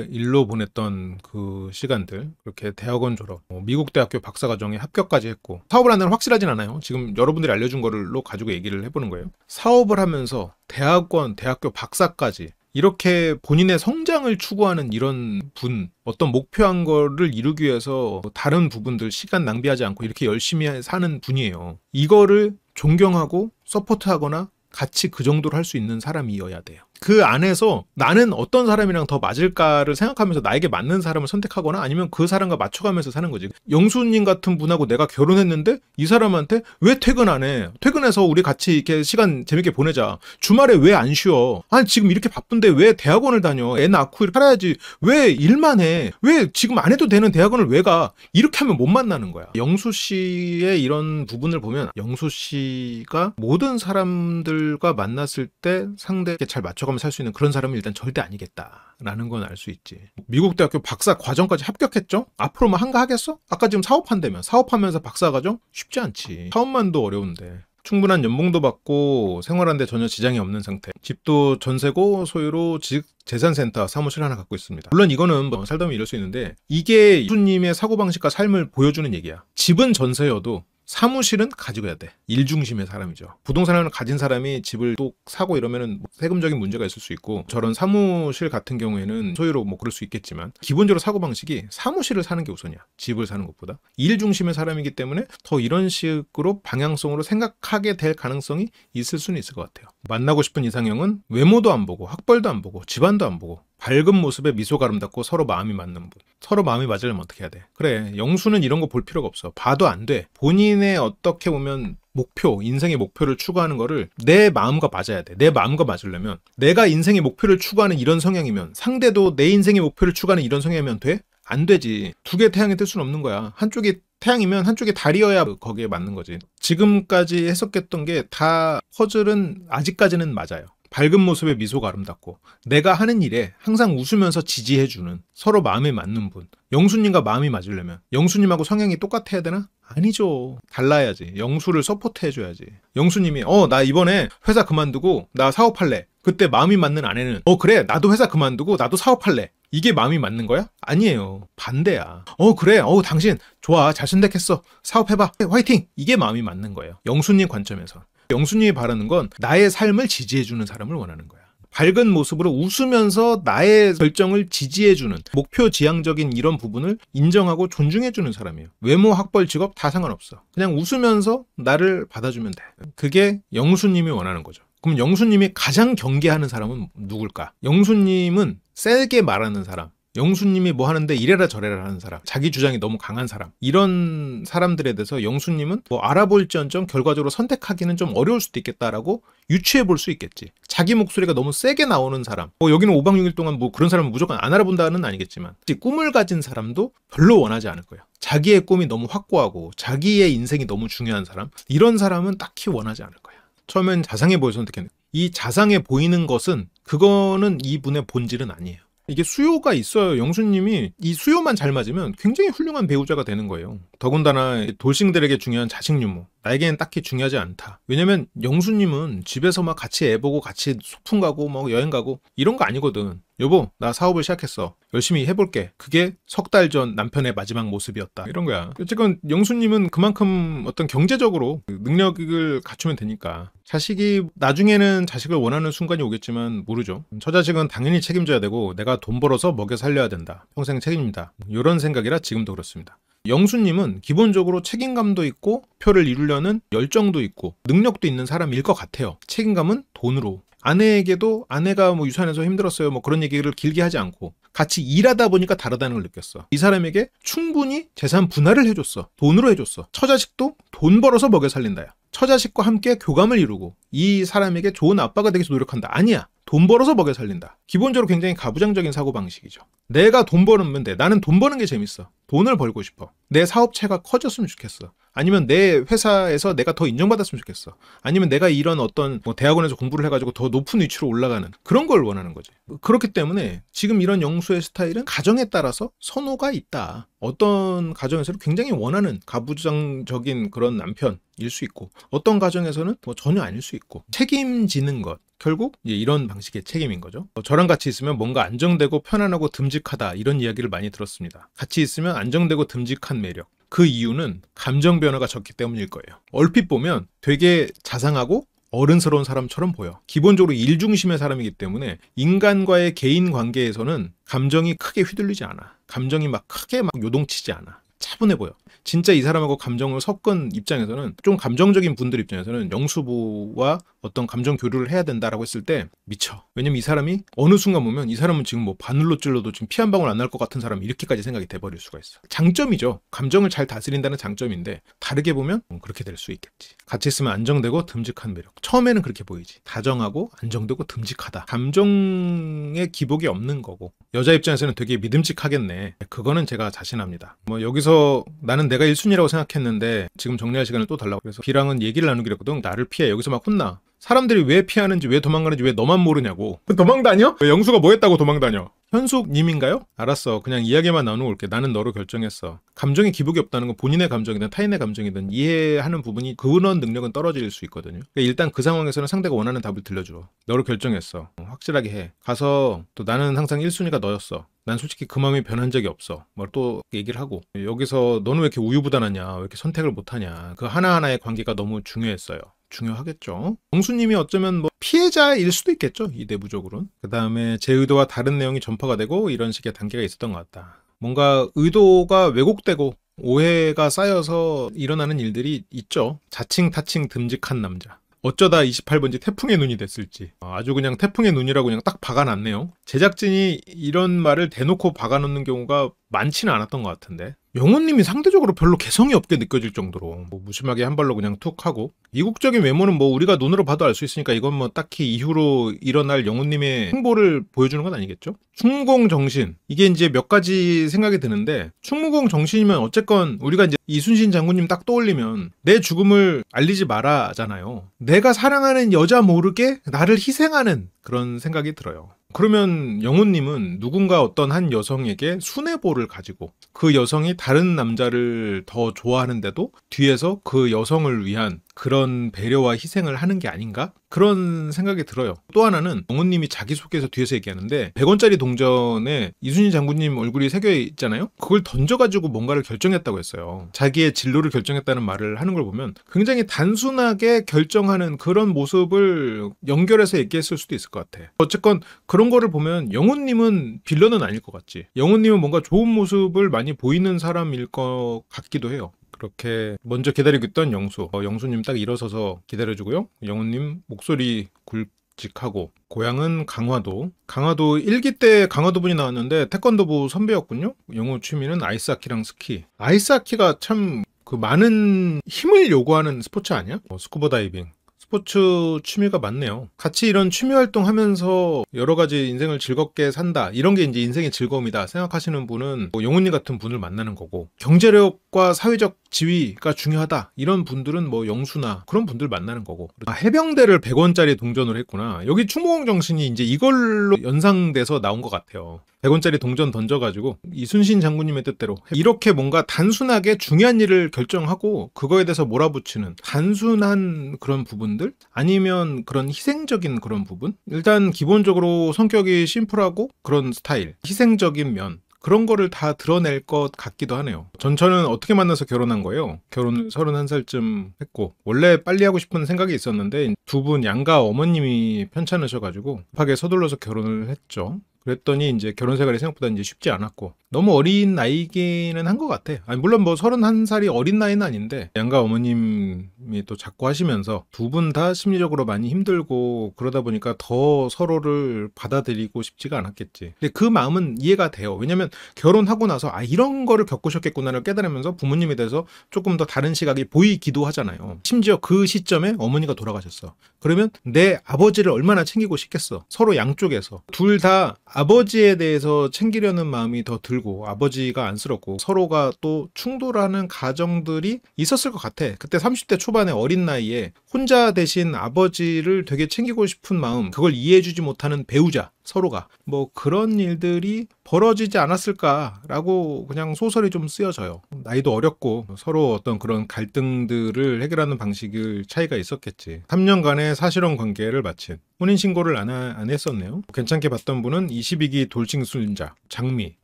일로 보냈던 그 시간들, 그렇게 대학원 졸업, 미국 대학교 박사과정에 합격까지 했고, 사업을 하는 건 확실하진 않아요. 지금 여러분들이 알려준 거로 가지고 얘기를 해보는 거예요. 사업을 하면서 대학원, 대학교 박사까지 이렇게 본인의 성장을 추구하는 이런 분, 어떤 목표한 거를 이루기 위해서 다른 부분들 시간 낭비하지 않고 이렇게 열심히 사는 분이에요. 이거를 존경하고 서포트하거나 같이 그 정도로 할 수 있는 사람이어야 돼요. 그 안에서 나는 어떤 사람이랑 더 맞을까를 생각하면서 나에게 맞는 사람을 선택하거나 아니면 그 사람과 맞춰가면서 사는 거지. 영수님 같은 분하고 내가 결혼했는데 이 사람한테 왜 퇴근 안 해? 퇴근해서 우리 같이 이렇게 시간 재밌게 보내자. 주말에 왜 안 쉬어? 아니 지금 이렇게 바쁜데 왜 대학원을 다녀? 애 낳고 이렇게 살아야지. 왜 일만 해? 왜 지금 안 해도 되는 대학원을 왜 가? 이렇게 하면 못 만나는 거야. 영수 씨의 이런 부분을 보면 영수 씨가 모든 사람들과 만났을 때 상대에게 잘 맞춰가면서 살 수 있는 그런 사람은 일단 절대 아니겠다라는 건 알 수 있지. 미국 대학교 박사 과정까지 합격했죠? 앞으로 뭐 한가하겠어? 아까 지금 사업한다며. 사업하면서 박사 과정? 쉽지 않지. 사업만도 어려운데. 충분한 연봉도 받고 생활하는데 전혀 지장이 없는 상태. 집도 전세고 소유로 재산센터 사무실 하나 갖고 있습니다. 물론 이거는 뭐 살다 보면 이럴 수 있는데 이게 이수님의 사고방식과 삶을 보여주는 얘기야. 집은 전세여도 사무실은 가지고 해야 돼. 일중심의 사람이죠. 부동산을 가진 사람이 집을 또 사고 이러면은 세금적인 문제가 있을 수 있고, 저런 사무실 같은 경우에는 소유로 뭐 그럴 수 있겠지만 기본적으로 사고방식이 사무실을 사는 게 우선이야. 집을 사는 것보다. 일중심의 사람이기 때문에 더 이런 식으로 방향성으로 생각하게 될 가능성이 있을 수는 있을 것 같아요. 만나고 싶은 이상형은 외모도 안 보고 학벌도 안 보고 집안도 안 보고 밝은 모습에 미소가 아름답고 서로 마음이 맞는 분. 서로 마음이 맞으려면 어떻게 해야 돼? 그래, 영수는 이런 거 볼 필요가 없어. 봐도 안 돼. 본인의 어떻게 보면 목표, 인생의 목표를 추구하는 거를 내 마음과 맞아야 돼. 내 마음과 맞으려면 내가 인생의 목표를 추구하는 이런 성향이면 상대도 내 인생의 목표를 추구하는 이런 성향이면 돼? 안 되지. 두 개의 태양이 뜰 수는 없는 거야. 한쪽이 태양이면 한쪽이 달이어야 거기에 맞는 거지. 지금까지 해석했던 게 다 퍼즐은 아직까지는 맞아요. 밝은 모습에 미소가 아름답고 내가 하는 일에 항상 웃으면서 지지해주는 서로 마음에 맞는 분. 영수님과 마음이 맞으려면 영수님하고 성향이 똑같아야 되나? 아니죠. 달라야지. 영수를 서포트해줘야지. 영수님이 나 이번에 회사 그만두고 나 사업할래. 그때 마음이 맞는 아내는 그래 나도 회사 그만두고 나도 사업할래. 이게 마음이 맞는 거야? 아니에요. 반대야. 그래. 당신 좋아. 잘 선택했어. 사업해봐. 화이팅! 이게 마음이 맞는 거예요. 영수님 관점에서. 영수님이 바라는 건 나의 삶을 지지해주는 사람을 원하는 거야. 밝은 모습으로 웃으면서 나의 결정을 지지해주는 목표 지향적인 이런 부분을 인정하고 존중해주는 사람이에요. 외모, 학벌, 직업 다 상관없어. 그냥 웃으면서 나를 받아주면 돼. 그게 영수님이 원하는 거죠. 그럼 영수님이 가장 경계하는 사람은 누굴까? 영수님은 세게 말하는 사람. 영수님이 뭐 하는데 이래라 저래라 하는 사람, 자기 주장이 너무 강한 사람, 이런 사람들에 대해서 영수님은 뭐 알아볼지언정 결과적으로 선택하기는 좀 어려울 수도 있겠다라고 유추해 볼 수 있겠지. 자기 목소리가 너무 세게 나오는 사람, 여기는 5박 6일 동안 뭐 그런 사람은 무조건 안 알아본다는 아니겠지만 꿈을 가진 사람도 별로 원하지 않을 거예요. 자기의 꿈이 너무 확고하고 자기의 인생이 너무 중요한 사람, 이런 사람은 딱히 원하지 않을 거야. 처음엔 자상해 보여서 선택했는데 이 자상해 보이는 것은 그거는 이분의 본질은 아니에요. 이게 수요가 있어요. 영수님이 이 수요만 잘 맞으면 굉장히 훌륭한 배우자가 되는 거예요. 더군다나 돌싱들에게 중요한 자식 유무, 나에게는 딱히 중요하지 않다. 왜냐면 영수님은 집에서 막 같이 애 보고 같이 소풍 가고 뭐 여행 가고 이런 거 아니거든. 여보, 나 사업을 시작했어. 열심히 해볼게. 그게 석 달 전 남편의 마지막 모습이었다. 이런 거야. 어쨌든 영수님은 그만큼 어떤 경제적으로 능력을 갖추면 되니까. 자식이 나중에는 자식을 원하는 순간이 오겠지만 모르죠. 저 자식은 당연히 책임져야 되고 내가 돈 벌어서 먹여 살려야 된다. 평생 책임입니다. 이런 생각이라 지금도 그렇습니다. 영수님은 기본적으로 책임감도 있고 표를 이루려는 열정도 있고 능력도 있는 사람일 것 같아요. 책임감은 돈으로. 아내에게도 아내가 뭐 유산해서 힘들었어요. 뭐 그런 얘기를 길게 하지 않고 같이 일하다 보니까 다르다는 걸 느꼈어. 이 사람에게 충분히 재산 분할을 해줬어. 돈으로 해줬어. 처자식도 돈 벌어서 먹여 살린다야. 처자식과 함께 교감을 이루고 이 사람에게 좋은 아빠가 되기 위해서 노력한다. 아니야. 돈 벌어서 먹여 살린다. 기본적으로 굉장히 가부장적인 사고방식이죠. 내가 돈 벌면 돼. 나는 돈 버는 게 재밌어. 돈을 벌고 싶어. 내 사업체가 커졌으면 좋겠어. 아니면 내 회사에서 내가 더 인정받았으면 좋겠어. 아니면 내가 이런 어떤 대학원에서 공부를 해가지고 더 높은 위치로 올라가는 그런 걸 원하는 거지. 그렇기 때문에 지금 이런 영수의 스타일은 가정에 따라서 선호가 있다. 어떤 가정에서는 굉장히 원하는 가부장적인 그런 남편일 수 있고 어떤 가정에서는 뭐 전혀 아닐 수 있고 책임지는 것. 결국 이런 방식의 책임인 거죠. 저랑 같이 있으면 뭔가 안정되고 편안하고 듬직하다 이런 이야기를 많이 들었습니다. 같이 있으면 안정되고 듬직한 매력. 그 이유는 감정 변화가 적기 때문일 거예요. 얼핏 보면 되게 자상하고 어른스러운 사람처럼 보여. 기본적으로 일 중심의 사람이기 때문에 인간과의 개인 관계에서는 감정이 크게 휘둘리지 않아. 감정이 막 크게 막 요동치지 않아. 차분해 보여. 진짜 이 사람하고 감정을 섞은 입장에서는 좀 감정적인 분들 입장에서는 영수부와 어떤 감정 교류를 해야 된다라고 했을 때 미쳐. 왜냐면 이 사람이 어느 순간 보면 이 사람은 지금 뭐 바늘로 찔러도 지금 피 한 방울 안 날 것 같은 사람 이렇게까지 생각이 돼버릴 수가 있어. 장점이죠. 감정을 잘 다스린다는 장점인데 다르게 보면 그렇게 될 수 있겠지. 같이 있으면 안정되고 듬직한 매력. 처음에는 그렇게 보이지. 다정하고 안정되고 듬직하다. 감정의 기복이 없는 거고 여자 입장에서는 되게 믿음직하겠네. 그거는 제가 자신합니다. 뭐 여기서 나는 내가 1순위라고 생각했는데 지금 정리할 시간을 또 달라고 그래서 B랑은 얘기를 나누기로 했거든. 나를 피해. 여기서 막 혼나. 사람들이 왜 피하는지 왜 도망가는지 왜 너만 모르냐고. 도망다녀? 왜 영수가 뭐 했다고 도망다녀? 현숙님인가요? 알았어. 그냥 이야기만 나누고 올게. 나는 너로 결정했어. 감정의 기복이 없다는 건 본인의 감정이든 타인의 감정이든 이해하는 부분이 그런 능력은 떨어질 수 있거든요. 그러니까 일단 그 상황에서는 상대가 원하는 답을 들려줘. 너로 결정했어. 확실하게 해. 가서 또 나는 항상 1순위가 너였어. 난 솔직히 그 마음이 변한 적이 없어. 뭐 또 얘기를 하고 여기서 너는 왜 이렇게 우유부단하냐, 왜 이렇게 선택을 못하냐. 그 하나하나의 관계가 너무 중요했어요. 중요하겠죠. 영수님이 어쩌면 뭐 피해자일 수도 있겠죠. 이 내부적으로는. 그 다음에 제 의도와 다른 내용이 전파가 되고 이런 식의 단계가 있었던 것 같다. 뭔가 의도가 왜곡되고 오해가 쌓여서 일어나는 일들이 있죠. 자칭 타칭 듬직한 남자. 어쩌다 28번지 태풍의 눈이 됐을지. 아주 그냥 태풍의 눈이라고 그냥 딱 박아놨네요. 제작진이 이런 말을 대놓고 박아놓는 경우가 많지는 않았던 것 같은데, 영호님이 상대적으로 별로 개성이 없게 느껴질 정도로 뭐 무심하게 한 발로 그냥 툭 하고, 이국적인 외모는 뭐 우리가 눈으로 봐도 알 수 있으니까 이건 뭐 딱히 이후로 일어날 영호님의 행보를 보여주는 건 아니겠죠? 충무공 정신, 이게 이제 몇 가지 생각이 드는데, 충무공 정신이면 어쨌건 우리가 이제 이순신 장군님 딱 떠올리면 내 죽음을 알리지 마라잖아요. 내가 사랑하는 여자 모르게 나를 희생하는 그런 생각이 들어요. 그러면 영호님은 누군가 어떤 한 여성에게 순애보를 가지고 그 여성이 다른 남자를 더 좋아하는데도 뒤에서 그 여성을 위한 그런 배려와 희생을 하는 게 아닌가? 그런 생각이 들어요. 또 하나는 영호님이 자기소개서 뒤에서 얘기하는데 100원짜리 동전에 이순신 장군님 얼굴이 새겨 있잖아요. 그걸 던져가지고 뭔가를 결정했다고 했어요. 자기의 진로를 결정했다는 말을 하는 걸 보면 굉장히 단순하게 결정하는 그런 모습을 연결해서 얘기했을 수도 있을 것 같아. 어쨌건 그런 거를 보면 영호님은 빌런은 아닐 것 같지. 영호님은 뭔가 좋은 모습을 많이 보이는 사람일 것 같기도 해요. 그렇게 먼저 기다리고 있던 영수, 영수님 딱 일어서서 기다려주고요. 영호님 목소리 굵직하고, 고향은 강화도. 강화도 1기 때 강화도분이 나왔는데 태권도부 선배였군요. 영호 취미는 아이스하키랑 스키. 아이스하키가 참 그 많은 힘을 요구하는 스포츠 아니야? 스쿠버 다이빙. 스포츠 취미가 많네요. 같이 이런 취미 활동하면서 여러 가지 인생을 즐겁게 산다, 이런 게 이제 인생의 즐거움이다 생각하시는 분은 영훈님 같은 분을 만나는 거고, 경제력과 사회적 지위가 중요하다 이런 분들은 뭐 영수나 그런 분들 만나는 거고. 해병대를 100원짜리 동전으로 했구나. 여기 충무공 정신이 이제 이걸로 연상돼서 나온 것 같아요. 100원짜리 동전 던져가지고 이순신 장군님의 뜻대로 이렇게 뭔가 단순하게 중요한 일을 결정하고 그거에 대해서 몰아붙이는 단순한 그런 부분들, 아니면 그런 희생적인 그런 부분. 일단 기본적으로 성격이 심플하고 그런 스타일, 희생적인 면, 그런 거를 다 드러낼 것 같기도 하네요. 전처는 어떻게 만나서 결혼한 거예요? 결혼을 31살쯤 했고, 원래 빨리 하고 싶은 생각이 있었는데 두 분 양가 어머님이 편찮으셔가지고 급하게 서둘러서 결혼을 했죠. 그랬더니 이제 결혼 생활이 생각보다 이제 쉽지 않았고, 너무 어린 나이기는 한 것 같아. 아니 물론 뭐 31살이 어린 나이는 아닌데, 양가 어머님이 또 자꾸 하시면서 두 분 다 심리적으로 많이 힘들고 그러다 보니까 더 서로를 받아들이고 싶지가 않았겠지. 근데 그 마음은 이해가 돼요. 왜냐면 결혼하고 나서 이런 거를 겪으셨겠구나를 깨달으면서 부모님에 대해서 조금 더 다른 시각이 보이기도 하잖아요. 심지어 그 시점에 어머니가 돌아가셨어. 그러면 내 아버지를 얼마나 챙기고 싶겠어. 서로 양쪽에서 둘 다 아버지에 대해서 챙기려는 마음이 더 들고, 아버지가 안쓰럽고 서로가 또 충돌하는 가정들이 있었을 것 같아. 그때 30대 초반의 어린 나이에 혼자 대신 아버지를 되게 챙기고 싶은 마음, 그걸 이해해주지 못하는 배우자 서로가, 뭐 그런 일들이 벌어지지 않았을까라고 그냥 소설이 좀 쓰여져요. 나이도 어렸고 서로 어떤 그런 갈등들을 해결하는 방식을 차이가 있었겠지. 3년간의 사실혼 관계를 마친, 혼인신고를 안 했었네요. 괜찮게 봤던 분은 22기 돌싱순자 장미.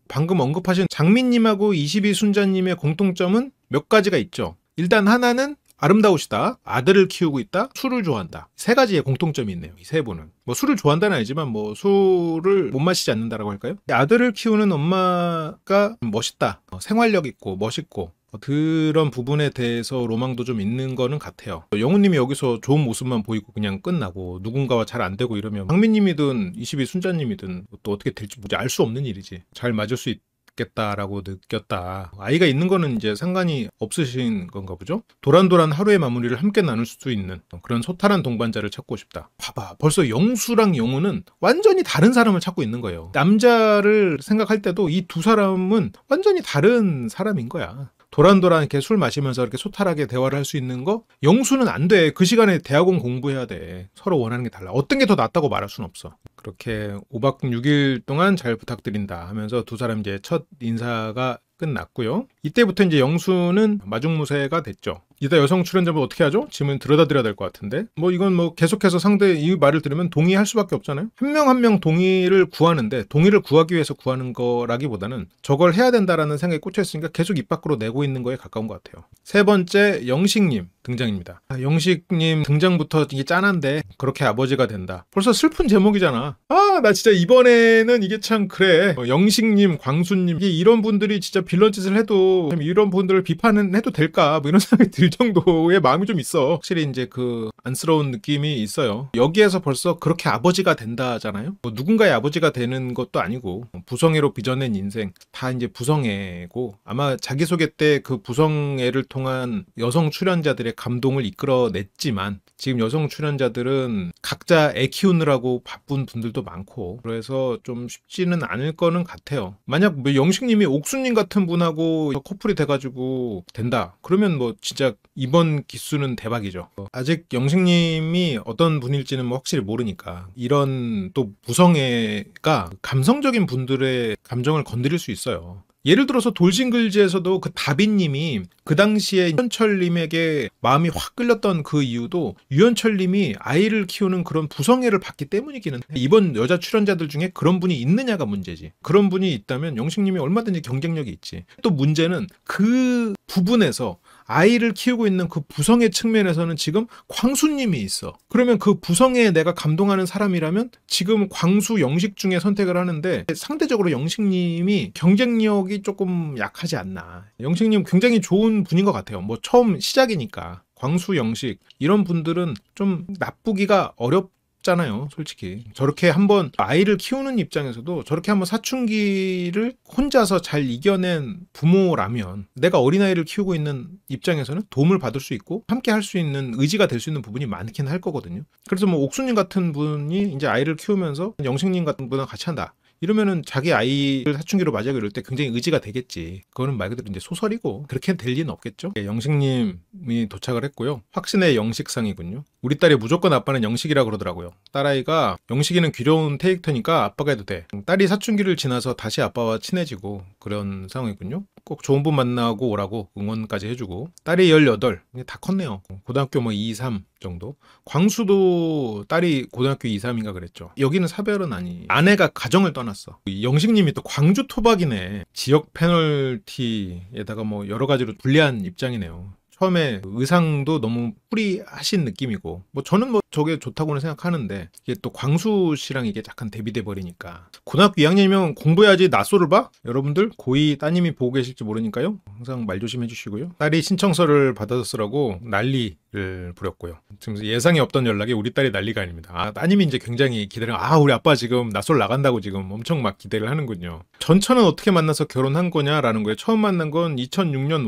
방금 언급하신 장미님하고 22순자님의 공통점은 몇 가지가 있죠. 일단 하나는 아름다우시다, 아들을 키우고 있다, 술을 좋아한다. 세 가지의 공통점이 있네요. 이 세 분은. 뭐 술을 좋아한다는 아니지만 뭐 술을 못 마시지 않는다라고 할까요? 아들을 키우는 엄마가 멋있다, 생활력 있고 멋있고, 그런 부분에 대해서 로망도 좀 있는 거는 같아요. 영훈님이 여기서 좋은 모습만 보이고 그냥 끝나고 누군가와 잘 안 되고 이러면 장미님이든 22순자님이든 또 어떻게 될지 알 수 없는 일이지. 잘 맞을 수 있겠다라고 느꼈다. 아이가 있는 거는 이제 상관이 없으신 건가 보죠? 도란도란 하루의 마무리를 함께 나눌 수 있는 그런 소탈한 동반자를 찾고 싶다. 봐봐, 벌써 영수랑 영우는 완전히 다른 사람을 찾고 있는 거예요. 남자를 생각할 때도 이 두 사람은 완전히 다른 사람인 거야. 도란도란 이렇게 술 마시면서 이렇게 소탈하게 대화를 할 수 있는 거, 영수는 안 돼. 그 시간에 대학원 공부해야 돼. 서로 원하는 게 달라. 어떤 게 더 낫다고 말할 수는 없어. 그렇게 5박 6일 동안 잘 부탁드린다 하면서 두 사람 이제 첫 인사가 끝났고요. 이때부터 이제 영수는 마중무새가 됐죠. 이따 여성 출연자분 어떻게 하죠? 지금 들여다 드려야 될 것 같은데, 뭐 이건 뭐 계속해서 상대 이 말을 들으면 동의할 수밖에 없잖아요. 한 명 한 명 동의를 구하는데, 동의를 구하기 위해서 구하는 거라기보다는 저걸 해야 된다라는 생각이 꽂혀 있으니까 계속 입 밖으로 내고 있는 거에 가까운 것 같아요. 세 번째, 영식님. 등장입니다. 영식님 등장부터 이게 짠한데 그렇게 아버지가 된다. 벌써 슬픈 제목이잖아. 나 진짜 이번에는 이게 참 그래. 영식님, 광수님 이런 분들이 진짜 빌런 짓을 해도 이런 분들을 비판해도 될까? 뭐 이런 생각이 들 정도의 마음이 좀 있어. 확실히 이제 그 안쓰러운 느낌이 있어요. 여기에서 벌써 그렇게 아버지가 된다잖아요. 뭐 누군가의 아버지가 되는 것도 아니고 부성애로 빚어낸 인생 다 이제 부성애고 아마 자기소개 때 그 부성애를 통한 여성 출연자들의 감동을 이끌어냈지만 지금 여성 출연자들은 각자 애 키우느라고 바쁜 분들도 많고 그래서 좀 쉽지는 않을 거는 같아요. 만약 뭐 영식님이 옥수님 같은 분하고 커플이 돼가지고 된다 그러면 뭐 진짜 이번 기수는 대박이죠. 아직 영식님이 어떤 분일지는 뭐 확실히 모르니까 이런 또 부성애가 감성적인 분들의 감정을 건드릴 수 있어요. 예를 들어서 돌싱글즈에서도 그 다비님이 그 당시에 유현철님에게 마음이 확 끌렸던 그 이유도 유현철님이 아이를 키우는 그런 부성애를 받기 때문이기는 해. 이번 여자 출연자들 중에 그런 분이 있느냐가 문제지. 그런 분이 있다면 영식님이 얼마든지 경쟁력이 있지. 또 문제는 그 부분에서 아이를 키우고 있는 그 부성애 측면에서는 지금 광수님이 있어. 그러면 그 부성애에 내가 감동하는 사람이라면 지금 광수, 영식 중에 선택을 하는데 상대적으로 영식님이 경쟁력이 조금 약하지 않나. 영식님 굉장히 좋은 분인 것 같아요. 뭐 처음 시작이니까. 광수, 영식 이런 분들은 좀 나쁘기가 잖아요, 솔직히. 저렇게 한번 아이를 키우는 입장에서도 저렇게 한번 사춘기를 혼자서 잘 이겨낸 부모라면 내가 어린아이를 키우고 있는 입장에서는 도움을 받을 수 있고 함께 할 수 있는 의지가 될 수 있는 부분이 많긴 할 거거든요. 그래서 뭐 옥수님 같은 분이 이제 아이를 키우면서 영식님 같은 분과 같이 한다. 이러면은 자기 아이를 사춘기로 맞이하고 이럴 때 굉장히 의지가 되겠지. 그거는 말 그대로 이제 소설이고 그렇게 될 리는 없겠죠. 영식님이 도착을 했고요. 확신의 영식상이군요. 우리 딸이 무조건 아빠는 영식이라 그러더라고요. 딸아이가 영식이는 귀여운 캐릭터니까 아빠가 해도 돼. 딸이 사춘기를 지나서 다시 아빠와 친해지고 그런 상황이군요. 꼭 좋은 분 만나고 오라고 응원까지 해주고 딸이 18. 다 컸네요. 고등학교 뭐 2, 3 정도. 광수도 딸이 고등학교 2, 3인가 그랬죠. 여기는 사별은 아니. 아내가 가정을 떠났어. 영식님이 또 광주 토박이네. 지역 페널티에다가 뭐 여러 가지로 불리한 입장이네요. 처음에 의상도 너무 프리하신 느낌이고 뭐 저는 뭐 저게 좋다고는 생각하는데 이게 또 광수 씨랑 이게 약간 대비돼 버리니까 고등학교 2학년이면 공부해야지 낯설을 봐? 여러분들 고2 따님이 보고 계실지 모르니까요. 항상 말 조심해 주시고요. 딸이 신청서를 받아서 쓰라고 난리를 부렸고요. 지금 예상이 없던 연락에 우리 딸이 난리가 아닙니다. 따님이 이제 굉장히 기대를 우리 아빠 지금 낯설 나간다고 지금 엄청 막 기대를 하는군요. 전처는 어떻게 만나서 결혼한 거냐라는 거예요. 처음 만난 건 2006년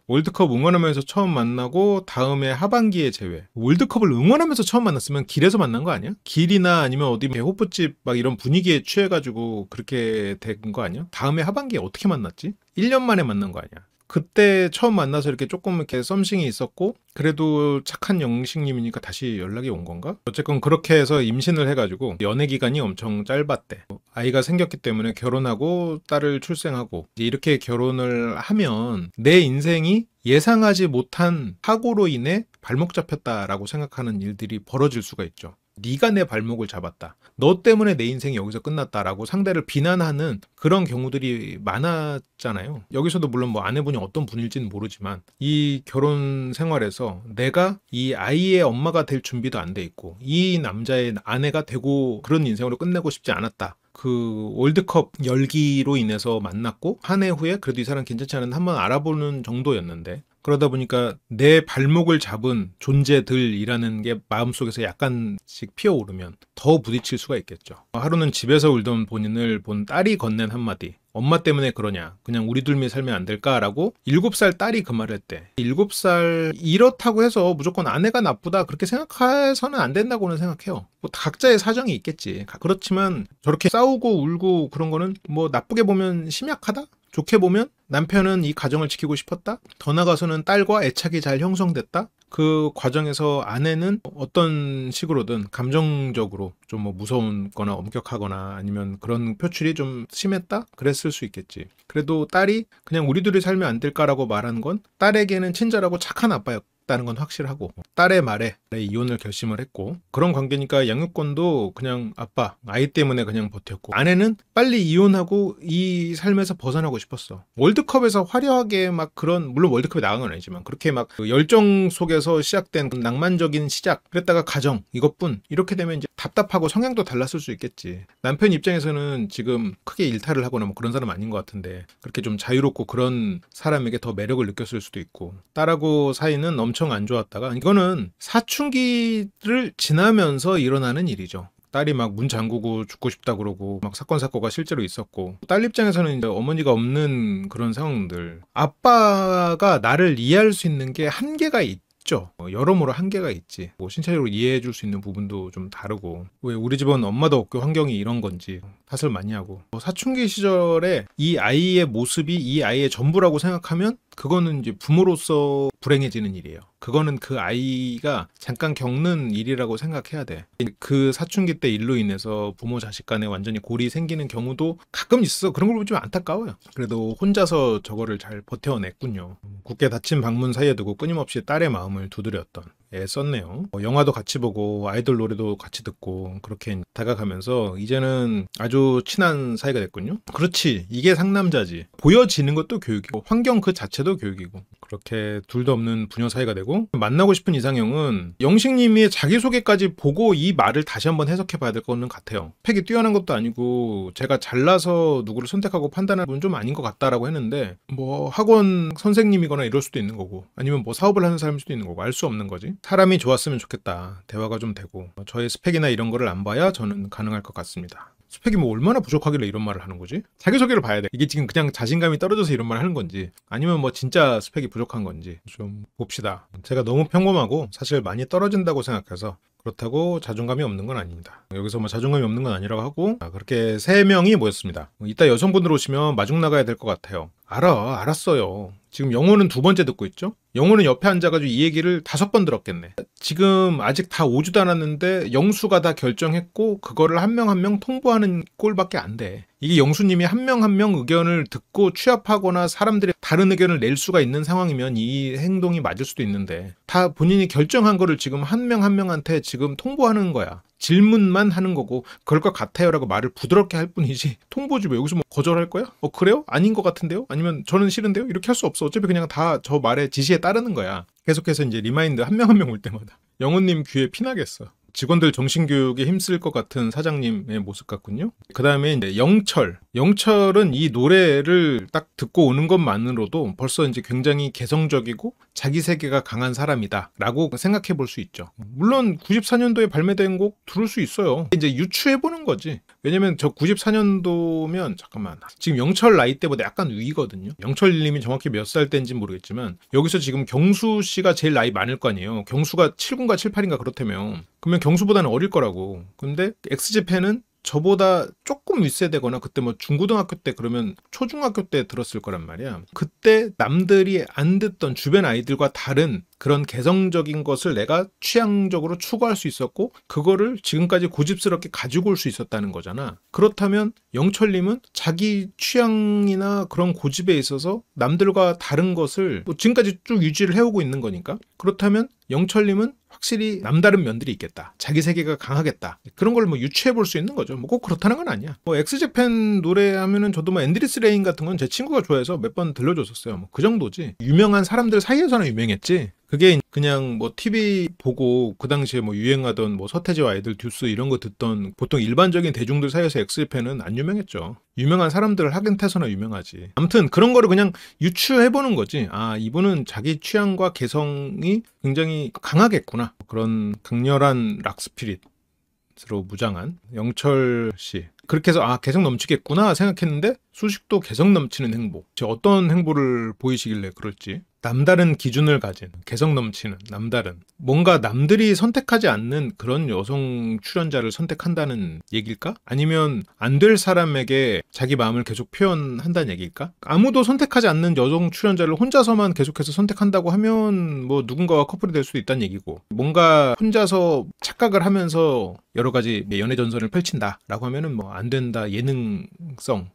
월드컵 응원하면서 처음 만나고 다음에 하반기에 재회. 월드컵을 응원하면서 처음 만났으면 길에서 만난 거 아니야? 길이나 아니면 어디 호프집 막 이런 분위기에 취해가지고 그렇게 된 거 아니야? 다음에 하반기에 어떻게 만났지? 1년 만에 만난 거 아니야? 그때 처음 만나서 이렇게 조금 이렇게 썸씽이 있었고 그래도 착한 영식님이니까 다시 연락이 온 건가? 어쨌건 그렇게 해서 임신을 해가지고 연애 기간이 엄청 짧았대. 아이가 생겼기 때문에 결혼하고 딸을 출생하고 이렇게 결혼을 하면 내 인생이 예상하지 못한 사고로 인해 발목 잡혔다라고 생각하는 일들이 벌어질 수가 있죠. 네가 내 발목을 잡았다. 너 때문에 내 인생이 여기서 끝났다라고 상대를 비난하는 그런 경우들이 많았잖아요. 여기서도 물론 뭐 아내분이 어떤 분일지는 모르지만 이 결혼 생활에서 내가 이 아이의 엄마가 될 준비도 안 돼 있고 이 남자의 아내가 되고 그런 인생으로 끝내고 싶지 않았다. 그 월드컵 열기로 인해서 만났고 한 해 후에 그래도 이 사람 괜찮지 않은 한번 알아보는 정도였는데 그러다 보니까 내 발목을 잡은 존재들이라는 게 마음속에서 약간씩 피어오르면 더 부딪힐 수가 있겠죠. 하루는 집에서 울던 본인을 본 딸이 건넨 한마디. 엄마 때문에 그러냐. 그냥 우리 둘만 살면 안 될까라고 7살 딸이 그 말을 했대. 7살 이렇다고 해서 무조건 아내가 나쁘다 그렇게 생각해서는 안 된다고는 생각해요. 뭐 각자의 사정이 있겠지. 그렇지만 저렇게 싸우고 울고 그런 거는 뭐 나쁘게 보면 심약하다? 좋게 보면 남편은 이 가정을 지키고 싶었다? 더 나아가서는 딸과 애착이 잘 형성됐다? 그 과정에서 아내는 어떤 식으로든 감정적으로 좀 뭐 무서운 거나 엄격하거나 아니면 그런 표출이 좀 심했다? 그랬을 수 있겠지. 그래도 딸이 그냥 우리 둘이 살면 안 될까라고 말하는 건 딸에게는 친절하고 착한 아빠였다는 건 확실하고 딸의 말에 이혼을 결심을 했고, 그런 관계니까 양육권도 그냥 아빠, 아이 때문에 그냥 버텼고, 아내는 빨리 이혼하고 이 삶에서 벗어나고 싶었어. 월드컵에서 화려하게 막 그런, 물론 월드컵에 나간 건 아니지만 그렇게 막 그 열정 속에서 시작된 그 낭만적인 시작, 그랬다가 가정 이것뿐, 이렇게 되면 이제 답답하고 성향도 달랐을 수 있겠지. 남편 입장에서는 지금 크게 일탈을 하거나 뭐 그런 사람 아닌 것 같은데, 그렇게 좀 자유롭고 그런 사람에게 더 매력을 느꼈을 수도 있고, 딸하고 사이는 엄청 안 좋았다가, 이거는 사춘기를 지나면서 일어나는 일이죠. 딸이 막 문 잠그고 죽고 싶다 그러고 막 사건 사고가 실제로 있었고, 딸 입장에서는 이제 어머니가 없는 그런 상황들, 아빠가 나를 이해할 수 있는 게 한계가 있죠. 여러모로 한계가 있지. 뭐 신체적으로 이해해 줄 수 있는 부분도 좀 다르고, 왜 우리 집은 엄마도 없고 환경이 이런 건지 탓을 많이 하고, 사춘기 시절에 이 아이의 모습이 이 아이의 전부라고 생각하면 그거는 이제 부모로서 불행해지는 일이에요. 그거는 그 아이가 잠깐 겪는 일이라고 생각해야 돼. 그 사춘기 때 일로 인해서 부모 자식 간에 완전히 골이 생기는 경우도 가끔 있어. 그런 걸 보면 좀 안타까워요. 그래도 혼자서 저거를 잘 버텨냈군요. 굳게 닫힌 방문 사이에 두고 끊임없이 딸의 마음을 두드렸던, 애썼네요. 영화도 같이 보고 아이돌 노래도 같이 듣고 그렇게 다가가면서 이제는 아주 친한 사이가 됐군요. 그렇지, 이게 상남자지. 보여지는 것도 교육이고 환경 그 자체도 교육이고, 그렇게 둘도 없는 부녀 사이가 되고, 만나고 싶은 이상형은 영식님이 자기소개까지 보고 이 말을 다시 한번 해석해 봐야 될 거는 같아요. 스펙이 뛰어난 것도 아니고 제가 잘나서 누구를 선택하고 판단하는 분 좀 아닌 것 같다라고 했는데, 뭐 학원 선생님이거나 이럴 수도 있는 거고, 아니면 뭐 사업을 하는 사람일 수도 있는 거고, 알 수 없는 거지. 사람이 좋았으면 좋겠다. 대화가 좀 되고, 저의 스펙이나 이런 거를 안 봐야 저는 가능할 것 같습니다. 스펙이 뭐 얼마나 부족하길래 이런 말을 하는 거지? 자기소개를 봐야 돼. 이게 지금 그냥 자신감이 떨어져서 이런 말을 하는 건지, 아니면 뭐 진짜 스펙이 부족한 건지 좀 봅시다. 제가 너무 평범하고 사실 많이 떨어진다고 생각해서, 그렇다고 자존감이 없는 건 아닙니다. 여기서 뭐 자존감이 없는 건 아니라고 하고, 그렇게 3명이 모였습니다. 이따 여성분들 오시면 마중 나가야 될 것 같아요. 알았어요. 지금 영호는 2번째 듣고 있죠? 영호는 옆에 앉아가지고 이 얘기를 5번 들었겠네. 지금 아직 다 오지도 않았는데 영수가 다 결정했고 그거를 한 명 한 명 통보하는 꼴밖에 안 돼. 이게 영수님이 한 명 한 명 의견을 듣고 취합하거나 사람들이 다른 의견을 낼 수가 있는 상황이면 이 행동이 맞을 수도 있는데, 다 본인이 결정한 거를 지금 한 명 한 명한테 지금 통보하는 거야. 질문만 하는 거고, 그럴 것 같아요 라고 말을 부드럽게 할 뿐이지, 통보지 뭐 여기서 뭐 거절할 거야? 그래요? 아닌 것 같은데요? 아니면 저는 싫은데요? 이렇게 할 수 없어. 어차피 그냥 다 저 말에 지시에 따르는 거야. 계속해서 이제 리마인드 한 명 한 명 올 때마다 영호님 귀에 피나겠어. 직원들 정신교육에 힘쓸 것 같은 사장님의 모습 같군요. 그 다음에 이제 영철은 이 노래를 딱 듣고 오는 것만으로도 벌써 이제 굉장히 개성적이고 자기 세계가 강한 사람이다 라고 생각해 볼 수 있죠. 물론 94년도에 발매된 곡 들을 수 있어요. 이제 유추해 보는 거지. 왜냐면 저 94년도면 잠깐만, 지금 영철 나이 때보다 약간 위거든요. 영철님이 정확히 몇 살 때인지 모르겠지만 여기서 지금 경수 씨가 제일 나이 많을 거 아니에요. 경수가 7군가 7, 8인가 그렇다면, 그러면 경수보다는 어릴 거라고. 근데 엑스제팬은 저보다 조금 윗세대거나 그때 뭐 중고등학교 때, 그러면 초중학교 때 들었을 거란 말이야. 그때 남들이 안 듣던 주변 아이들과 다른 그런 개성적인 것을 내가 취향적으로 추구할 수 있었고, 그거를 지금까지 고집스럽게 가지고 올 수 있었다는 거잖아. 그렇다면 영철님은 자기 취향이나 그런 고집에 있어서 남들과 다른 것을 뭐 지금까지 쭉 유지를 해오고 있는 거니까, 그렇다면 영철님은 확실히 남다른 면들이 있겠다. 자기 세계가 강하겠다. 그런 걸 뭐 유추해 볼 수 있는 거죠. 뭐 꼭 그렇다는 건 아니야. 뭐 엑스제팬 노래 하면은 저도 뭐 앤드리스 레인 같은 건 제 친구가 좋아해서 몇 번 들려줬었어요. 뭐 그 정도지. 유명한 사람들 사이에서는 유명했지. 그게 그냥 뭐 TV 보고 그 당시에 뭐 유행하던 뭐 서태지와 아이들 듀스 이런 거 듣던 보통 일반적인 대중들 사이에서 엑스제팬은 안 유명했죠. 유명한 사람들을 학연태서나 유명하지. 아무튼 그런 거를 그냥 유추해보는 거지. 아, 이분은 자기 취향과 개성이 굉장히 강하겠구나. 그런 강렬한 락스피릿으로 무장한 영철 씨. 그렇게 해서 개성 넘치겠구나 생각했는데, 수식도 개성 넘치는 행보. 어떤 행보를 보이시길래 그럴지. 남다른 기준을 가진, 개성 넘치는, 남다른, 뭔가 남들이 선택하지 않는 그런 여성 출연자를 선택한다는 얘기일까? 아니면 안 될 사람에게 자기 마음을 계속 표현한다는 얘기일까? 아무도 선택하지 않는 여성 출연자를 혼자서만 계속해서 선택한다고 하면 뭐 누군가와 커플이 될 수도 있다는 얘기고, 뭔가 혼자서 착각을 하면서 여러 가지 연애 전선을 펼친다라고 하면은 뭐 안 된다, 예능성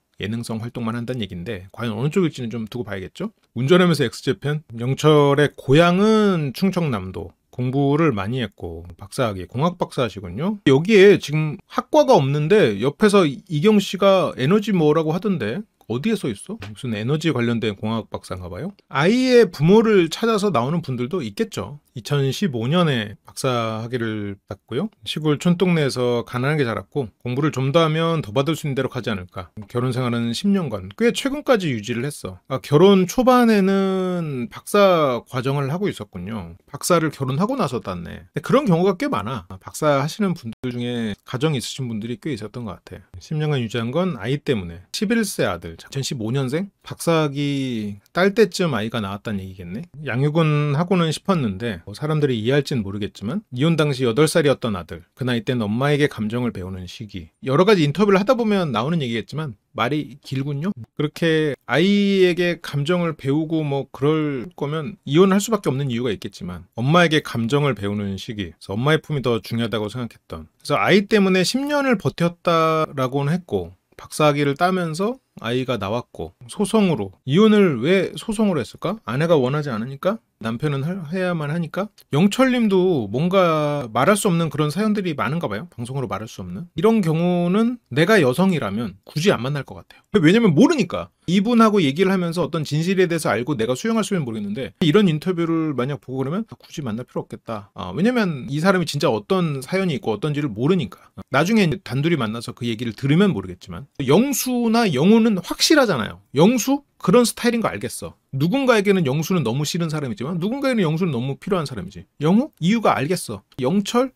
활동만 한다는 얘기인데, 과연 어느 쪽일지는 좀 두고 봐야겠죠? 운전하면서 엑스제팬, 영철의 고향은 충청남도, 공부를 많이 했고 박사학위 공학 박사시군요. 여기에 지금 학과가 없는데 옆에서 이경 씨가 에너지 뭐라고 하던데 어디에 써 있어? 무슨 에너지 관련된 공학 박사인가 봐요? 아이의 부모를 찾아서 나오는 분들도 있겠죠. 2015년에 박사 학위를 받고요. 시골 촌동네에서 가난하게 자랐고 공부를 좀 더 하면 더 받을 수 있는 대로 가지 않을까. 결혼 생활은 10년간 꽤 최근까지 유지를 했어. 결혼 초반에는 박사 과정을 하고 있었군요. 박사를 결혼하고 나서 땄네. 그런 경우가 꽤 많아. 박사 하시는 분들 중에 가정이 있으신 분들이 꽤 있었던 것 같아. 10년간 유지한 건 아이 때문에. 11세 아들 2015년생 박사학위 딸 때쯤 아이가 나왔다는 얘기겠네. 양육은 하고는 싶었는데 사람들이 이해할지는 모르겠지만 이혼 당시 8살이었던 아들, 그 나이 때는 엄마에게 감정을 배우는 시기. 여러 가지 인터뷰를 하다 보면 나오는 얘기겠지만 말이 길군요. 그렇게 아이에게 감정을 배우고 뭐 그럴 거면 이혼할 수밖에 없는 이유가 있겠지만 엄마에게 감정을 배우는 시기, 그래서 엄마의 품이 더 중요하다고 생각했던, 그래서 아이 때문에 10년을 버텼다라고는 했고 박사학위를 따면서 아이가 나왔고 소송으로, 이혼을 왜 소송으로 했을까? 아내가 원하지 않으니까? 남편은 해야만 하니까? 영철님도 뭔가 말할 수 없는 그런 사연들이 많은가 봐요. 방송으로 말할 수 없는. 이런 경우는 내가 여성이라면 굳이 안 만날 것 같아요. 왜냐면 모르니까. 이분하고 얘기를 하면서 어떤 진실에 대해서 알고 내가 수용할 수 있으면 모르겠는데 이런 인터뷰를 만약 보고 그러면 굳이 만날 필요 없겠다. 왜냐면 이 사람이 진짜 어떤 사연이 있고 어떤지를 모르니까. 나중에 단둘이 만나서 그 얘기를 들으면 모르겠지만 영수나 영우는 확실하잖아요. 영수? 그런 스타일인 거 알겠어. 누군가에게는 영수는 너무 싫은 사람이지만 누군가에게는 영수는 너무 필요한 사람이지. 영우? 이유가 알겠어. 영철?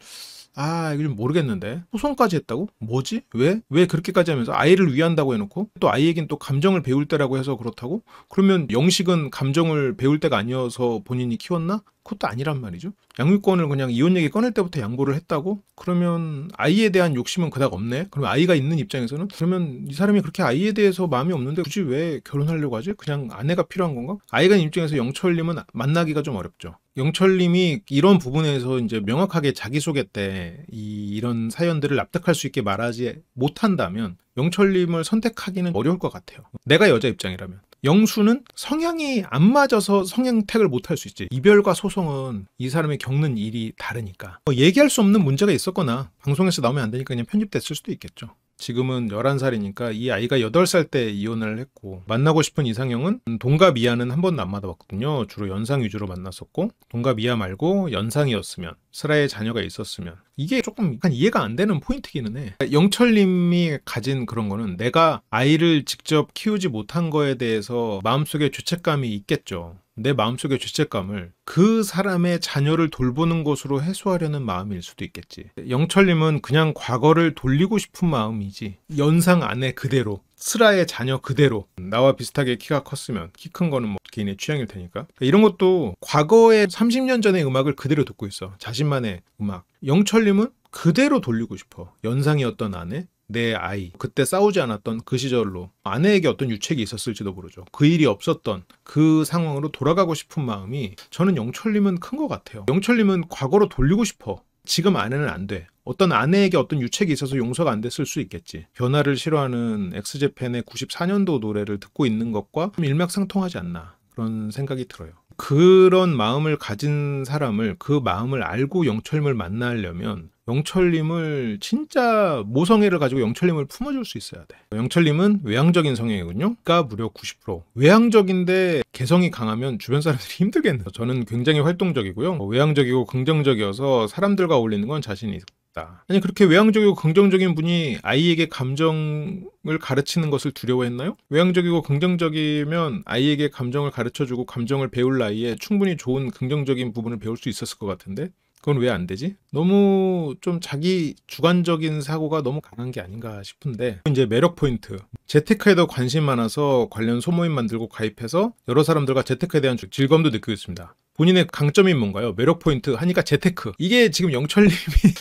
이거 좀 모르겠는데. 소송까지 했다고? 뭐지? 왜? 왜 그렇게까지 하면서 아이를 위한다고 해놓고 또 아이에겐 또 감정을 배울 때라고 해서 그렇다고? 그러면 영식은 감정을 배울 때가 아니어서 본인이 키웠나? 그것도 아니란 말이죠. 양육권을 그냥 이혼 얘기 꺼낼 때부터 양보를 했다고? 그러면 아이에 대한 욕심은 그닥 없네? 그러면 아이가 있는 입장에서는 그러면 이 사람이 그렇게 아이에 대해서 마음이 없는데 굳이 왜 결혼하려고 하지? 그냥 아내가 필요한 건가? 아이가 있는 입장에서 영철님은 만나기가 좀 어렵죠. 영철님이 이런 부분에서 이제 명확하게 자기소개 때 이런 사연들을 납득할 수 있게 말하지 못한다면 영철님을 선택하기는 어려울 것 같아요. 내가 여자 입장이라면. 영수는 성향이 안 맞아서 성형택을 못할 수 있지. 이별과 소송은 이 사람이 겪는 일이 다르니까. 얘기할 수 없는 문제가 있었거나 방송에서 나오면 안 되니까 그냥 편집됐을 수도 있겠죠. 지금은 11살이니까 이 아이가 8살 때 이혼을 했고 만나고 싶은 이상형은 동갑 이하는 한 번도 안 만나봤거든요. 주로 연상 위주로 만났었고 동갑 이하 말고 연상이었으면 슬아의 자녀가 있었으면 이게 조금 약간 이해가 안 되는 포인트기는 해. 영철님이 가진 그런 거는 내가 아이를 직접 키우지 못한 거에 대해서 마음속에 죄책감이 있겠죠. 내 마음속의 죄책감을 그 사람의 자녀를 돌보는 것으로 해소하려는 마음일 수도 있겠지. 영철님은 그냥 과거를 돌리고 싶은 마음이지 연상 아내 그대로 슬아의 자녀 그대로 나와 비슷하게 키가 컸으면, 키 큰 거는 뭐 개인의 취향일 테니까 이런 것도 과거의 30년 전의 음악을 그대로 듣고 있어. 자신만의 음악. 영철님은 그대로 돌리고 싶어. 연상이었던 아내, 내 아이, 그때 싸우지 않았던 그 시절로 아내에게 어떤 유책이 있었을지도 모르죠. 그 일이 없었던 그 상황으로 돌아가고 싶은 마음이 저는 영철님은 큰 것 같아요. 영철님은 과거로 돌리고 싶어. 지금 아내는 안 돼. 어떤 아내에게 어떤 유책이 있어서 용서가 안 됐을 수 있겠지. 변화를 싫어하는 엑스제팬의 94년도 노래를 듣고 있는 것과 좀 일맥상통하지 않나 그런 생각이 들어요. 그런 마음을 가진 사람을, 그 마음을 알고 영철님을 만나려면 영철님을 진짜 모성애를 가지고 영철님을 품어줄 수 있어야 돼. 영철님은 외향적인 성향이군요. 그러니까 무려 90%. 외향적인데 개성이 강하면 주변 사람들이 힘들겠네요. 저는 굉장히 활동적이고요. 외향적이고 긍정적이어서 사람들과 어울리는 건 자신이 있다. 아니 그렇게 외향적이고 긍정적인 분이 아이에게 감정을 가르치는 것을 두려워했나요? 외향적이고 긍정적이면 아이에게 감정을 가르쳐주고 감정을 배울 나이에 충분히 좋은 긍정적인 부분을 배울 수 있었을 것 같은데 그건 왜 안 되지? 너무 좀 자기 주관적인 사고가 너무 강한 게 아닌가 싶은데 이제 매력 포인트. 재테크에도 관심 많아서 관련 소모임 만들고 가입해서 여러 사람들과 재테크에 대한 즐거움도 느끼고 있습니다. 본인의 강점이 뭔가요? 매력 포인트 하니까 재테크. 이게 지금 영철님이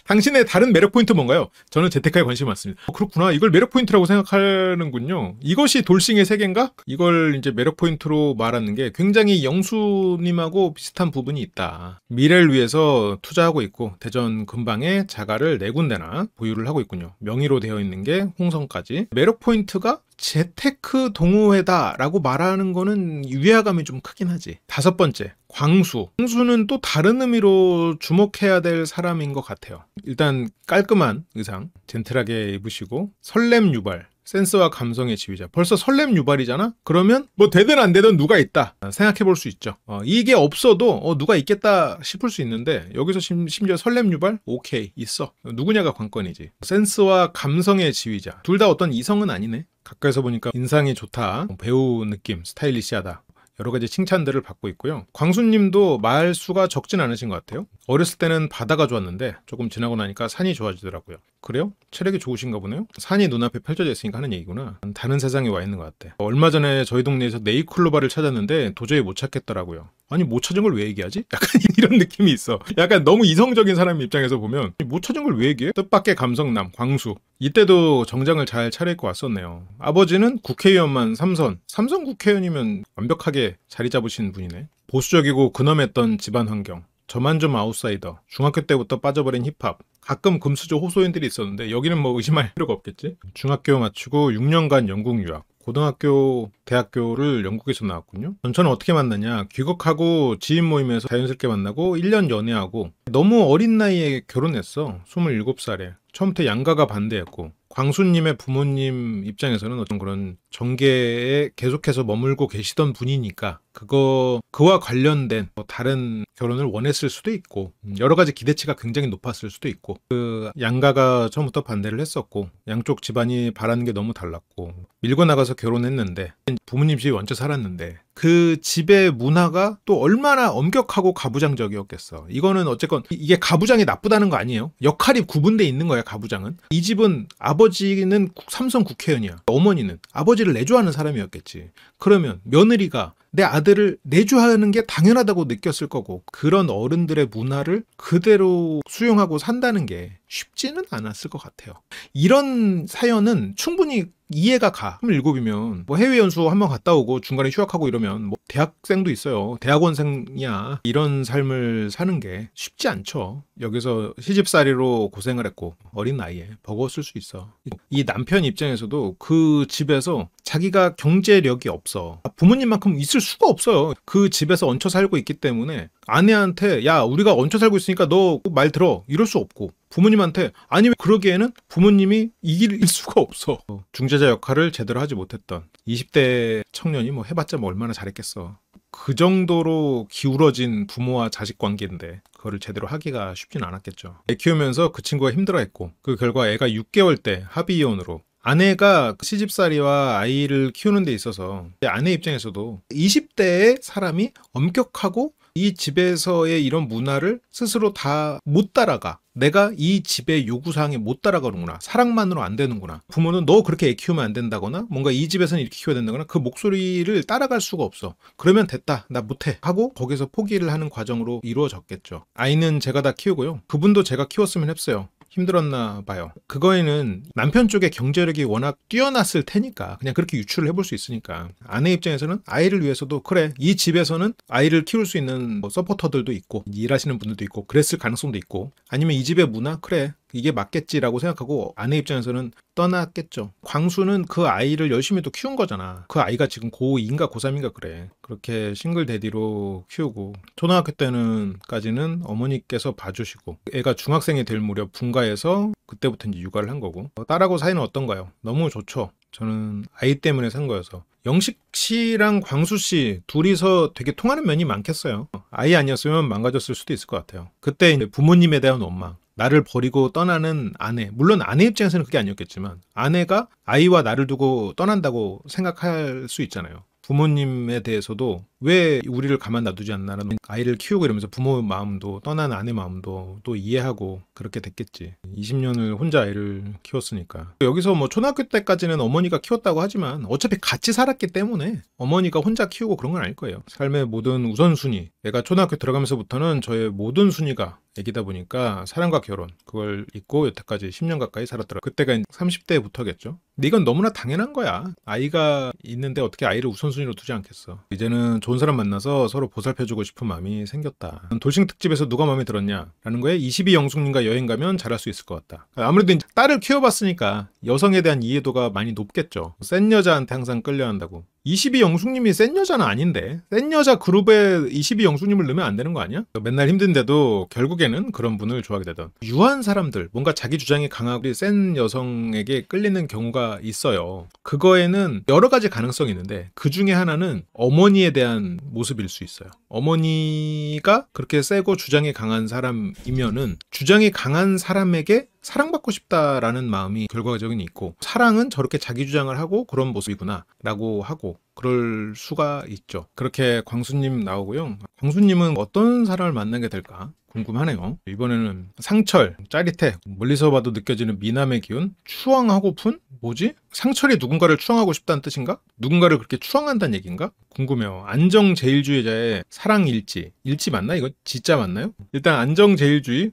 당신의 다른 매력 포인트 뭔가요? 저는 재테크에 관심이 많습니다. 그렇구나. 이걸 매력 포인트라고 생각하는군요. 이것이 돌싱의 세계인가? 이걸 이제 매력 포인트로 말하는 게 굉장히 영수님하고 비슷한 부분이 있다. 미래를 위해서 투자하고 있고 대전 근방에 자가를 4군데나 보유를 하고 있군요. 명의로 되어 있는 게 홍성까지. 매력 포인트가 재테크 동호회다라고 말하는 거는 위화감이 좀 크긴 하지. 5번째, 광수. 광수는 또 다른 의미로 주목해야 될 사람인 것 같아요. 일단 깔끔한 의상, 젠틀하게 입으시고 설렘 유발, 센스와 감성의 지휘자. 벌써 설렘 유발이잖아? 그러면 뭐 되든 안 되든 누가 있다 생각해 볼 수 있죠. 이게 없어도 누가 있겠다 싶을 수 있는데 여기서 심지어 설렘 유발? 오케이, 있어. 누구냐가 관건이지. 센스와 감성의 지휘자. 둘 다 어떤 이성은 아니네. 가까이서 보니까 인상이 좋다, 배우 느낌, 스타일리시하다, 여러 가지 칭찬들을 받고 있고요. 광수님도 말수가 적진 않으신 것 같아요. 어렸을 때는 바다가 좋았는데 조금 지나고 나니까 산이 좋아지더라고요. 그래요? 체력이 좋으신가 보네요? 산이 눈앞에 펼쳐져 있으니까 하는 얘기구나. 다른 세상에 와 있는 것 같아. 얼마 전에 저희 동네에서 네이클로바를 찾았는데 도저히 못 찾겠더라고요. 아니, 못 찾은 걸 왜 얘기하지? 약간 이런 느낌이 있어. 약간 너무 이성적인 사람 입장에서 보면 못 찾은 걸 왜 얘기해? 뜻밖의 감성남, 광수. 이때도 정장을 잘 차려입고 왔었네요. 아버지는 국회의원만 3선. 3선 국회의원이면 완벽하게 자리 잡으신 분이네. 보수적이고 근엄했던 집안 환경. 저만 좀 아웃사이더. 중학교 때부터 빠져버린 힙합. 가끔 금수저 호소인들이 있었는데 여기는 뭐 의심할 필요가 없겠지. 중학교 마치고 6년간 영국 유학. 고등학교, 대학교를 영국에서 나왔군요. 저는 어떻게 만나냐. 귀국하고 지인 모임에서 자연스럽게 만나고 1년 연애하고 너무 어린 나이에 결혼했어. 27살에. 처음부터 양가가 반대했고 광수님의 부모님 입장에서는 어떤 그런 정계에 계속해서 머물고 계시던 분이니까 그와 관련된 다른 결혼을 원했을 수도 있고 여러 가지 기대치가 굉장히 높았을 수도 있고 그 양가가 처음부터 반대를 했었고 양쪽 집안이 바라는 게 너무 달랐고 밀고 나가서 결혼했는데 부모님 집에 얹혀 살았는데 그 집의 문화가 또 얼마나 엄격하고 가부장적이었겠어. 이거는 어쨌건 이게 가부장이 나쁘다는 거 아니에요. 역할이 구분돼 있는 거야, 가부장은. 이 집은 아버지는 삼선 국회의원이야. 어머니는 아버지를 내조하는 사람이었겠지. 그러면 며느리가 내 아들을 내조하는 게 당연하다고 느꼈을 거고 그런 어른들의 문화를 그대로 수용하고 산다는 게 쉽지는 않았을 것 같아요. 이런 사연은 충분히 이해가 가. 27이면 뭐 해외 연수 한번 갔다 오고 중간에 휴학하고 이러면 뭐 대학생도 있어요. 대학원생이야. 이런 삶을 사는 게 쉽지 않죠. 여기서 시집살이로 고생을 했고 어린 나이에 버거웠을 수 있어. 이 남편 입장에서도 그 집에서 자기가 경제력이 없어. 부모님만큼 있을 수가 없어요. 그 집에서 얹혀 살고 있기 때문에 아내한테 야 우리가 얹혀 살고 있으니까 너 말 들어 이럴 수 없고 부모님한테 아니 왜 그러기에는 부모님이 이길 수가 없어. 중재자 역할을 제대로 하지 못했던 20대 청년이 뭐 해봤자 뭐 얼마나 잘했겠어. 그 정도로 기울어진 부모와 자식 관계인데 그거를 제대로 하기가 쉽진 않았겠죠. 애 키우면서 그 친구가 힘들어했고 그 결과 애가 6개월 때 합의 이혼으로 아내가 시집살이와 아이를 키우는 데 있어서 아내 입장에서도 20대의 사람이 엄격하고 이 집에서의 이런 문화를 스스로 다 못 따라가. 내가 이 집의 요구사항에 못 따라가는구나. 사랑만으로 안 되는구나. 부모는 너 그렇게 애 키우면 안 된다거나 뭔가 이 집에서는 이렇게 키워야 된다거나 그 목소리를 따라갈 수가 없어. 그러면 됐다. 나 못해. 하고 거기서 포기를 하는 과정으로 이루어졌겠죠. 아이는 제가 다 키우고요. 그분도 제가 키웠으면 했어요. 힘들었나 봐요. 그거에는 남편 쪽의 경제력이 워낙 뛰어났을 테니까 그냥 그렇게 유출을 해볼 수 있으니까 아내 입장에서는 아이를 위해서도 그래 이 집에서는 아이를 키울 수 있는 뭐 서포터들도 있고 일하시는 분들도 있고 그랬을 가능성도 있고 아니면 이 집의 문화 그래 이게 맞겠지라고 생각하고 아내 입장에서는 떠났겠죠. 광수는 그 아이를 열심히 또 키운 거잖아. 그 아이가 지금 고2인가 고3인가 그래. 그렇게 싱글 대디로 키우고 초등학교 때는까지는 어머니께서 봐주시고 애가 중학생이 될 무렵 분가해서 그때부터 이제 육아를 한 거고 딸하고 사이는 어떤가요? 너무 좋죠. 저는 아이 때문에 산 거여서. 영식 씨랑 광수 씨 둘이서 되게 통하는 면이 많겠어요. 아이 아니었으면 망가졌을 수도 있을 것 같아요. 그때 이제 부모님에 대한 원망 나를 버리고 떠나는 아내 물론 아내 입장에서는 그게 아니었겠지만 아내가 아이와 나를 두고 떠난다고 생각할 수 있잖아요. 부모님에 대해서도 왜 우리를 가만 놔두지 않나라는 아이를 키우고 이러면서 부모 마음도 떠난 아내 마음도 또 이해하고 그렇게 됐겠지. 20년을 혼자 아이를 키웠으니까. 여기서 뭐 초등학교 때까지는 어머니가 키웠다고 하지만 어차피 같이 살았기 때문에 어머니가 혼자 키우고 그런 건 아닐 거예요. 삶의 모든 우선순위 애가 초등학교 들어가면서부터는 저의 모든 순위가 애기다 보니까 사랑과 결혼 그걸 잊고 여태까지 10년 가까이 살았더라. 그때가 30대부터겠죠. 근데 이건 너무나 당연한 거야. 아이가 있는데 어떻게 아이를 우선순위로 두지 않겠어. 이제는 좋은 사람 만나서 서로 보살펴주고 싶은 마음이 생겼다. 돌싱 특집에서 누가 마음에 들었냐 라는 거에 22영숙님과 여행 가면 잘할 수 있을 것 같다. 아무래도 이제 딸을 키워봤으니까 여성에 대한 이해도가 많이 높겠죠. 센 여자한테 항상 끌려한다고. 22영숙님이 센 여자는 아닌데 센 여자 그룹에 22영숙님을 넣으면 안 되는 거 아니야? 맨날 힘든데도 결국에는 그런 분을 좋아하게 되던 유한 사람들, 뭔가 자기 주장이 강하고 센 여성에게 끌리는 경우가 있어요. 그거에는 여러 가지 가능성이 있는데 그 중에 하나는 어머니에 대한 모습일 수 있어요. 어머니가 그렇게 세고 주장이 강한 사람이면은 주장이 강한 사람에게 사랑받고 싶다라는 마음이 결과적인 있고, 사랑은 저렇게 자기 주장을 하고 그런 모습이구나 라고 하고 그럴 수가 있죠. 그렇게 광수님 나오고요. 광수님은 어떤 사람을 만나게 될까 궁금하네요. 이번에는 상철, 짜릿해, 멀리서 봐도 느껴지는 미남의 기운, 추앙하고픈? 뭐지? 상철이 누군가를 추앙하고 싶다는 뜻인가? 누군가를 그렇게 추앙한다는 얘기인가? 궁금해요. 안정제일주의자의 사랑일지. 일지 맞나? 이거 진짜 맞나요? 일단 안정제일주의.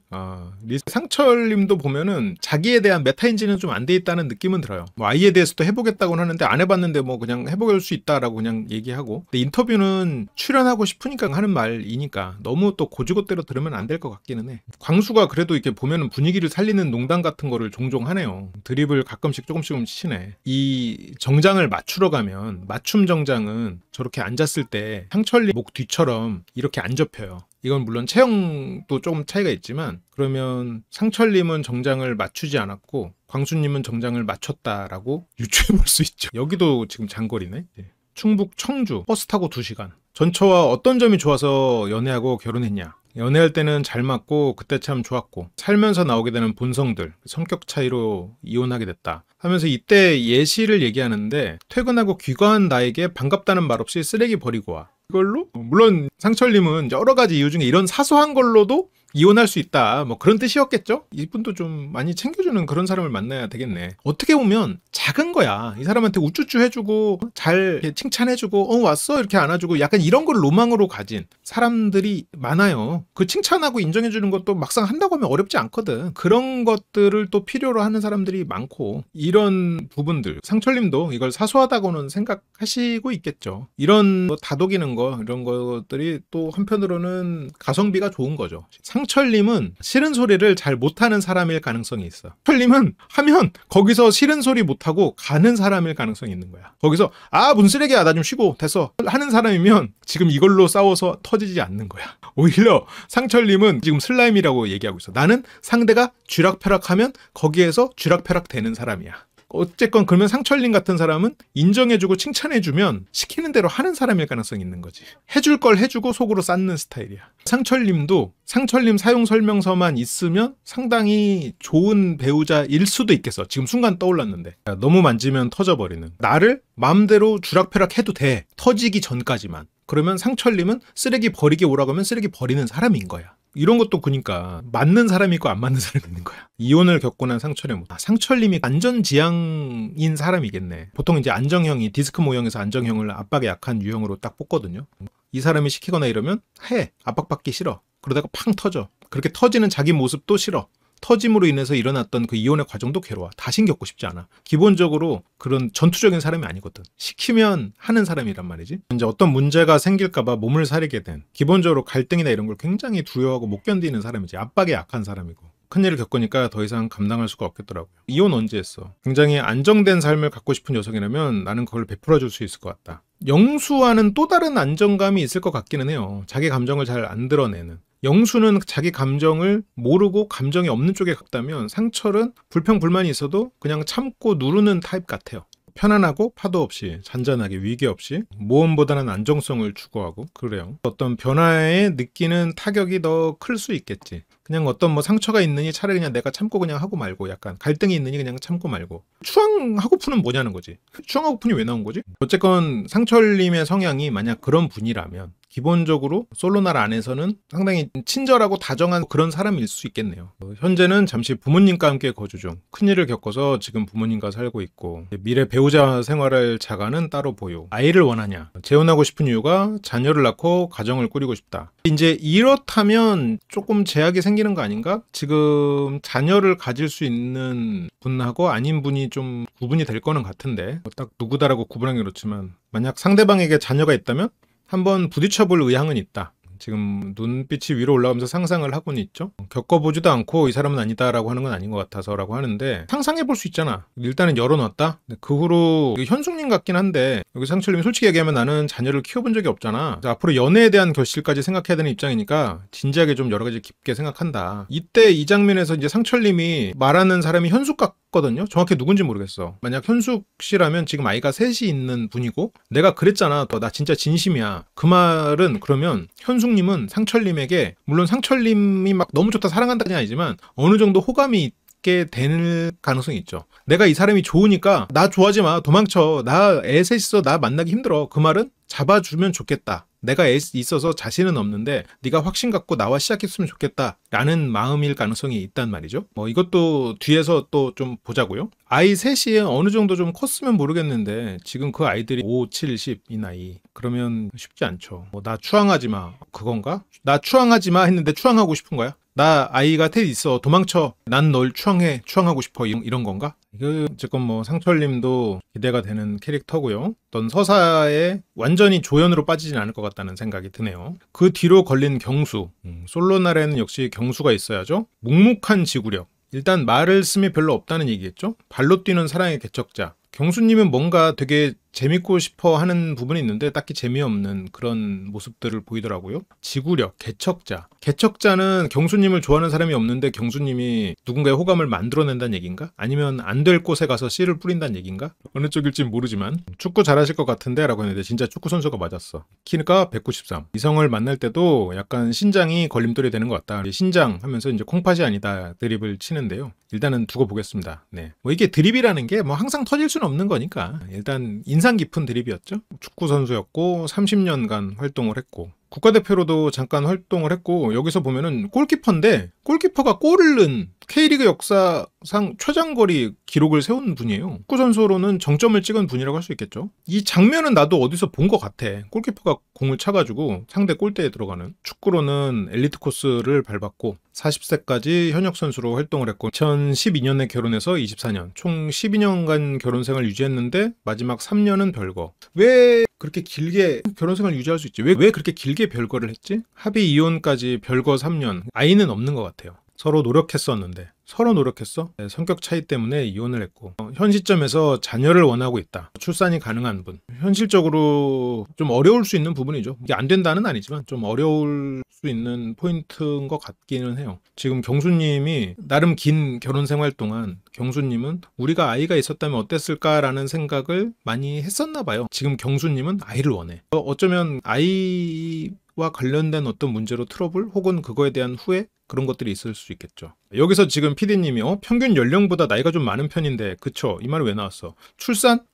상철님도 보면은 자기에 대한 메타인지는 좀 안 돼 있다는 느낌은 들어요. 뭐 아이에 대해서도 해보겠다고는 하는데 안 해봤는데 뭐 그냥 해볼 수 있다라고 그냥 얘기하고. 근데 인터뷰는 출연하고 싶으니까 하는 말이니까 너무 또 고지고대로 들으면 안 될 것 같기는 해. 광수가 그래도 이렇게 보면은 분위기를 살리는 농담 같은 거를 종종 하네요. 드립을 가끔씩 조금씩 치네. 이 정장을 맞추러 가면 맞춤 정장은 저렇게 앉았을 때 상철님 목 뒤처럼 이렇게 안 접혀요. 이건 물론 체형도 조금 차이가 있지만, 그러면 상철님은 정장을 맞추지 않았고 광수님은 정장을 맞췄다라고 유추해 볼 수 있죠. 여기도 지금 장거리네. 충북 청주 버스 타고 2시간. 전처와 어떤 점이 좋아서 연애하고 결혼했냐? 연애할 때는 잘 맞고 그때 참 좋았고, 살면서 나오게 되는 본성들, 성격 차이로 이혼하게 됐다 하면서 이때 예시를 얘기하는데, 퇴근하고 귀가한 나에게 반갑다는 말 없이 쓰레기 버리고 와. 이걸로? 물론 상철님은 여러 가지 이유 중에 이런 사소한 걸로도 이혼할 수 있다, 뭐 그런 뜻이었겠죠? 이분도 좀 많이 챙겨주는 그런 사람을 만나야 되겠네. 어떻게 보면 작은 거야. 이 사람한테 우쭈쭈 해주고 잘 칭찬해주고 왔어 이렇게 안아주고, 약간 이런 걸 로망으로 가진 사람들이 많아요. 그 칭찬하고 인정해주는 것도 막상 한다고 하면 어렵지 않거든. 그런 것들을 또 필요로 하는 사람들이 많고, 이런 부분들 상철님도 이걸 사소하다고는 생각하시고 있겠죠. 이런 다독이는 거, 이런 것들이 또 한편으로는 가성비가 좋은 거죠. 상철님은 싫은 소리를 잘 못하는 사람일 가능성이 있어. 상철님은 하면 거기서 싫은 소리 못하고 가는 사람일 가능성이 있는 거야. 거기서 뭔 쓰레기야, 나 좀 쉬고 됐어 하는 사람이면 지금 이걸로 싸워서 터지지 않는 거야. 오히려 상철님은 지금 슬라임이라고 얘기하고 있어. 나는 상대가 쥐락펴락하면 거기에서 쥐락펴락 되는 사람이야. 어쨌건 그러면 상철님 같은 사람은 인정해주고 칭찬해주면 시키는 대로 하는 사람일 가능성이 있는 거지. 해줄 걸 해주고 속으로 쌓는 스타일이야. 상철님도 상철님 사용 설명서만 있으면 상당히 좋은 배우자일 수도 있겠어. 지금 순간 떠올랐는데. 너무 만지면 터져버리는. 나를 마음대로 쥐락펴락 해도 돼. 터지기 전까지만. 그러면 상철님은 쓰레기 버리기 오라고 하면 쓰레기 버리는 사람인 거야. 이런 것도 그러니까 맞는 사람이 있고 안 맞는 사람이 있는 거야. 이혼을 겪고 난 상철의 모습. 상철님이 안전지향인 사람이겠네. 보통 이제 안정형이 디스크 모형에서 안정형을 압박에 약한 유형으로 딱 뽑거든요. 이 사람이 시키거나 이러면 해. 압박받기 싫어. 그러다가 팡 터져. 그렇게 터지는 자기 모습도 싫어. 터짐으로 인해서 일어났던 그 이혼의 과정도 괴로워. 다신 겪고 싶지 않아. 기본적으로 그런 전투적인 사람이 아니거든. 시키면 하는 사람이란 말이지. 이제 어떤 문제가 생길까봐 몸을 사리게 된, 기본적으로 갈등이나 이런 걸 굉장히 두려워하고 못 견디는 사람이지. 압박에 약한 사람이고. 큰일을 겪으니까 더 이상 감당할 수가 없겠더라고요. 이혼 언제 했어? 굉장히 안정된 삶을 갖고 싶은 여성이라면 나는 그걸 베풀어줄 수 있을 것 같다. 영수와는 또 다른 안정감이 있을 것 같기는 해요. 자기 감정을 잘 안 드러내는. 영수는 자기 감정을 모르고 감정이 없는 쪽에 갔다면, 상철은 불평불만이 있어도 그냥 참고 누르는 타입 같아요. 편안하고 파도 없이 잔잔하게 위기 없이 모험보다는 안정성을 추구하고 그래요. 어떤 변화에 느끼는 타격이 더 클 수 있겠지. 그냥 어떤 뭐 상처가 있느니 차라리 그냥 내가 참고 그냥 하고 말고, 약간 갈등이 있느니 그냥 참고 말고. 추앙하고픈은 뭐냐는 거지. 추앙하고픈이 왜 나온 거지? 어쨌건 상철님의 성향이 만약 그런 분이라면 기본적으로 솔로날 안에서는 상당히 친절하고 다정한 그런 사람일 수 있겠네요. 현재는 잠시 부모님과 함께 거주 중. 큰일을 겪어서 지금 부모님과 살고 있고, 미래 배우자 생활을 자가는 따로 보유. 아이를 원하냐? 재혼하고 싶은 이유가 자녀를 낳고 가정을 꾸리고 싶다. 이제 이렇다면 조금 제약이 생기는 거 아닌가? 지금 자녀를 가질 수 있는 분하고 아닌 분이 좀 구분이 될 거는 같은데, 딱 누구다라고 구분하기 그렇지만, 만약 상대방에게 자녀가 있다면 한번 부딪혀볼 의향은 있다. 지금 눈빛이 위로 올라가면서 상상을 하고는 있죠. 겪어보지도 않고 이 사람은 아니다라고 하는 건 아닌 것 같아서라고 하는데, 상상해볼 수 있잖아. 일단은 열어놨다. 그 후로 현숙님 같긴 한데, 여기 상철님이 솔직히 얘기하면 나는 자녀를 키워본 적이 없잖아. 앞으로 연애에 대한 결실까지 생각해야 되는 입장이니까 진지하게 좀 여러 가지 깊게 생각한다. 이때 이 장면에서 이제 상철님이 말하는 사람이 현숙 같거든요. 정확히 누군지 모르겠어. 만약 현숙 씨라면 지금 아이가 셋이 있는 분이고, 내가 그랬잖아. 나 진짜 진심이야. 그 말은 그러면 현숙님은 상철님에게, 물론 상철님이 막 너무 좋다 사랑한다는 아니지만 어느 정도 호감이 있게 될 가능성이 있죠. 내가 이 사람이 좋으니까 나 좋아하지 마, 도망쳐, 나 애 셋 있어, 나 만나기 힘들어. 그 말은 잡아주면 좋겠다. 내가 애 있어서 자신은 없는데 네가 확신 갖고 나와 시작했으면 좋겠다 라는 마음일 가능성이 있단 말이죠. 이것도 뒤에서 또 좀 보자고요. 아이 셋이 어느 정도 좀 컸으면 모르겠는데 지금 그 아이들이 5, 7, 10 이 나이, 그러면 쉽지 않죠. 나 추앙하지 마, 그건가? 나 추앙하지 마 했는데 추앙하고 싶은 거야? 나 아이가 셋 있어, 도망쳐, 난 널 추앙해, 추앙하고 싶어, 이런 건가? 이거 어쨌건 상철님도 기대가 되는 캐릭터고요. 어떤 서사에 완전히 조연으로 빠지진 않을 것 같다는 생각이 드네요. 그 뒤로 걸린 경수. 솔로날에는 역시 경수가 있어야죠. 묵묵한 지구력. 일단 말을 씀이 별로 없다는 얘기겠죠. 발로 뛰는 사랑의 개척자. 경수님은 뭔가 되게 재밌고 싶어 하는 부분이 있는데 딱히 재미없는 그런 모습들을 보이더라고요. 지구력, 개척자. 개척자는 경수님을 좋아하는 사람이 없는데 경수님이 누군가의 호감을 만들어낸다는 얘기인가? 아니면 안 될 곳에 가서 씨를 뿌린다는 얘기인가? 어느 쪽일진 모르지만 축구 잘하실 것 같은데 라고 했는데 진짜 축구 선수가 맞았어. 키가 193. 이성을 만날 때도 약간 신장이 걸림돌이 되는 것 같다. 신장 하면서 이제 콩팥이 아니다 드립을 치는데요. 일단은 두고 보겠습니다. 네. 이게 드립이라는 게 항상 터질 수는 없는 거니까 일단 인상 깊은 드립이었죠. 축구 선수였고 30년간 활동을 했고 국가대표로도 잠깐 활동을 했고, 여기서 보면은 골키퍼인데 골키퍼가 골을 넣은 K리그 역사상 최장거리 기록을 세운 분이에요. 축구 선수로는 정점을 찍은 분이라고 할 수 있겠죠. 이 장면은 나도 어디서 본 것 같아. 골키퍼가 공을 차가지고 상대 골대에 들어가는. 축구로는 엘리트 코스를 밟았고 40세까지 현역 선수로 활동을 했고 2012년에 결혼해서 24년 총 12년간 결혼생활 유지했는데 마지막 3년은 별거. 왜 그렇게 길게 결혼생활 유지할 수 있지? 왜 그렇게 길게 별거를 했지? 합의 이혼까지 별거 3년. 아이는 없는 것 같아요. 서로 노력했었는데. 서로 노력했어? 네, 성격 차이 때문에 이혼을 했고, 현 시점에서 자녀를 원하고 있다. 출산이 가능한 분. 현실적으로 좀 어려울 수 있는 부분이죠. 이게 안 된다는 아니지만 좀 어려울 수 있는 포인트인 것 같기는 해요. 지금 경수님이 나름 긴 결혼 생활 동안 경수님은 우리가 아이가 있었다면 어땠을까라는 생각을 많이 했었나 봐요. 지금 경수님은 아이를 원해. 어쩌면 아이와 관련된 어떤 문제로 트러블 혹은 그거에 대한 후회, 그런 것들이 있을 수 있겠죠. 여기서 지금 PD님이 평균 연령보다 나이가 좀 많은 편인데 그쵸? 이 말이 왜 나왔어?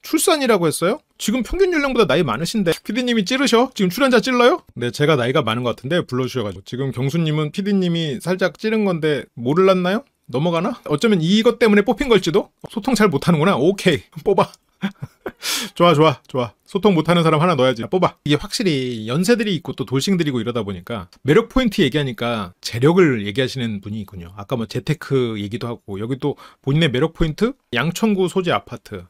출산이라고 했어요? 지금 평균 연령보다 나이 많으신데 PD님이 찌르셔? 지금 출연자 찔러요? 네, 제가 나이가 많은 것 같은데 불러주셔가지고 지금 경수님은 PD님이 살짝 찌른 건데 모를랐나요? 넘어가나? 어쩌면 이것 때문에 뽑힌 걸지도? 소통 잘 못하는구나. 오케이, 뽑아. 좋아. 소통 못하는 사람 하나 넣어야지. 뽑아. 이게 확실히 연세들이 있고 또 돌싱들이고 이러다 보니까 매력 포인트 얘기하니까 재력을 얘기하시는 분이 있군요. 아까 재테크 얘기도 하고, 여기 또 본인의 매력 포인트? 양천구 소재 아파트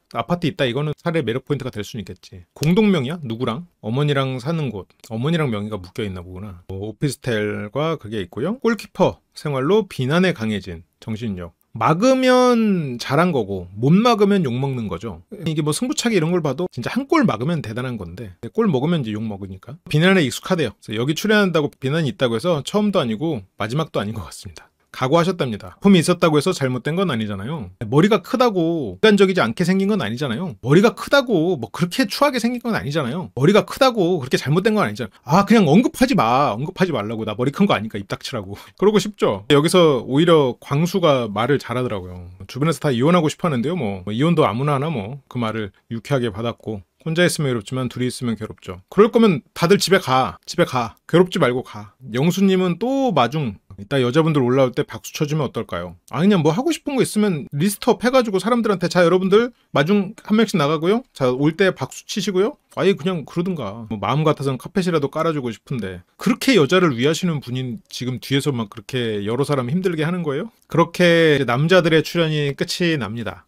있다. 이거는 사례 매력 포인트가 될 수는 있겠지. 공동명의야? 누구랑? 어머니랑 사는 곳. 어머니랑 명의가 묶여있나 보구나. 오피스텔과 그게 있고요. 골키퍼 생활로 비난에 강해진 정신력. 막으면 잘한 거고 못 막으면 욕먹는 거죠. 이게 승부차기 이런 걸 봐도 진짜 한 골 막으면 대단한 건데 골 먹으면 이제 욕 먹으니까 비난에 익숙하대요. 그래서 여기 출연한다고 비난이 있다고 해서 처음도 아니고 마지막도 아닌 것 같습니다. 각오하셨답니다. 품이 있었다고 해서 잘못된 건 아니잖아요. 머리가 크다고 인간적이지 않게 생긴 건 아니잖아요. 머리가 크다고 그렇게 추하게 생긴 건 아니잖아요. 머리가 크다고 그렇게 잘못된 건 아니잖아요. 그냥 언급하지 말라고. 나 머리 큰 거 아니까 입 닥치라고. 그러고 싶죠. 여기서 오히려 광수가 말을 잘하더라고요. 주변에서 다 이혼하고 싶어 하는데요. 이혼도 아무나 하나 그 말을 유쾌하게 받았고, 혼자 있으면 괴롭지만 둘이 있으면 괴롭죠. 그럴 거면 다들 집에 가. 괴롭지 말고 가. 영수님은 또 마중. 이따 여자분들 올라올 때 박수 쳐주면 어떨까요? 그냥 뭐 하고 싶은 거 있으면 리스트업 해가지고 사람들한테 자 여러분들 마중 한 명씩 나가고요. 자 올 때 박수 치시고요. 아예 그냥 그러든가. 뭐 마음 같아서는 카펫이라도 깔아주고 싶은데 그렇게 여자를 위하시는 분인 지금 뒤에서 막 그렇게 여러 사람 힘들게 하는 거예요? 그렇게 남자들의 출연이 끝이 납니다.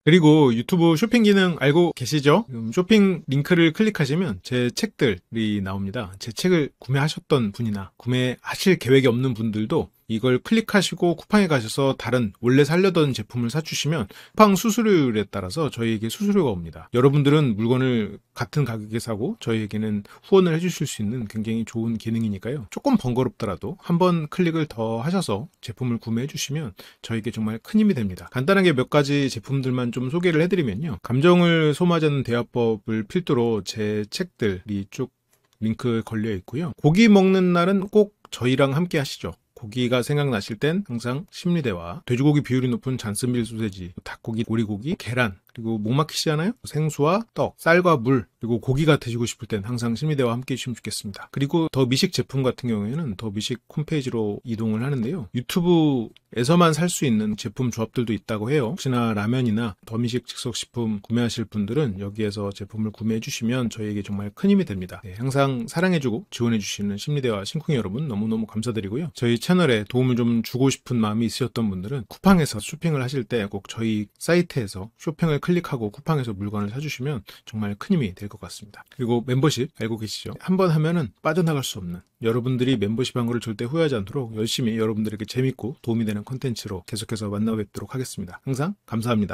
그리고 유튜브 쇼핑 기능 알고 계시죠? 쇼핑 링크를 클릭하시면 제 책들이 나옵니다. 제 책을 구매하셨던 분이나 구매하실 계획이 없는 분들도 이걸 클릭하시고 쿠팡에 가셔서 다른 원래 살려던 제품을 사주시면 쿠팡 수수료율에 따라서 저희에게 수수료가 옵니다. 여러분들은 물건을 같은 가격에 사고 저희에게는 후원을 해주실 수 있는 굉장히 좋은 기능이니까요. 조금 번거롭더라도 한번 클릭을 더 하셔서 제품을 구매해 주시면 저에게 정말 큰 힘이 됩니다. 간단하게 몇 가지 제품들만 좀 소개를 해드리면요. 감정을 소모하지 않는 대화법을 필두로 제 책들이 쭉 링크 걸려 있고요. 고기 먹는 날은 꼭 저희랑 함께 하시죠. 고기가 생각나실 땐 항상 심리대화, 돼지고기 비율이 높은 잔스밀 소세지, 닭고기, 오리고기, 계란, 그리고 목 막히시잖아요? 생수와 떡, 쌀과 물, 그리고 고기가 드시고 싶을 땐 항상 심리대와 함께 해주시면 좋겠습니다. 그리고 더 미식 제품 같은 경우에는 더 미식 홈페이지로 이동을 하는데요. 유튜브에서만 살 수 있는 제품 조합들도 있다고 해요. 혹시나 라면이나 더 미식 즉석식품 구매하실 분들은 여기에서 제품을 구매해 주시면 저희에게 정말 큰 힘이 됩니다. 네, 항상 사랑해주고 지원해 주시는 심리대와 심쿵이 여러분 너무너무 감사드리고요. 저희 채널에 도움을 좀 주고 싶은 마음이 있으셨던 분들은 쿠팡에서 쇼핑을 하실 때 꼭 저희 사이트에서 쇼핑을 클릭하고 쿠팡에서 물건을 사주시면 정말 큰 힘이 될 것 같습니다. 그리고 멤버십 알고 계시죠? 한번 하면은 빠져나갈 수 없는, 여러분들이 멤버십 한 거를 절대 후회하지 않도록 열심히 여러분들에게 재밌고 도움이 되는 컨텐츠로 계속해서 만나 뵙도록 하겠습니다. 항상 감사합니다.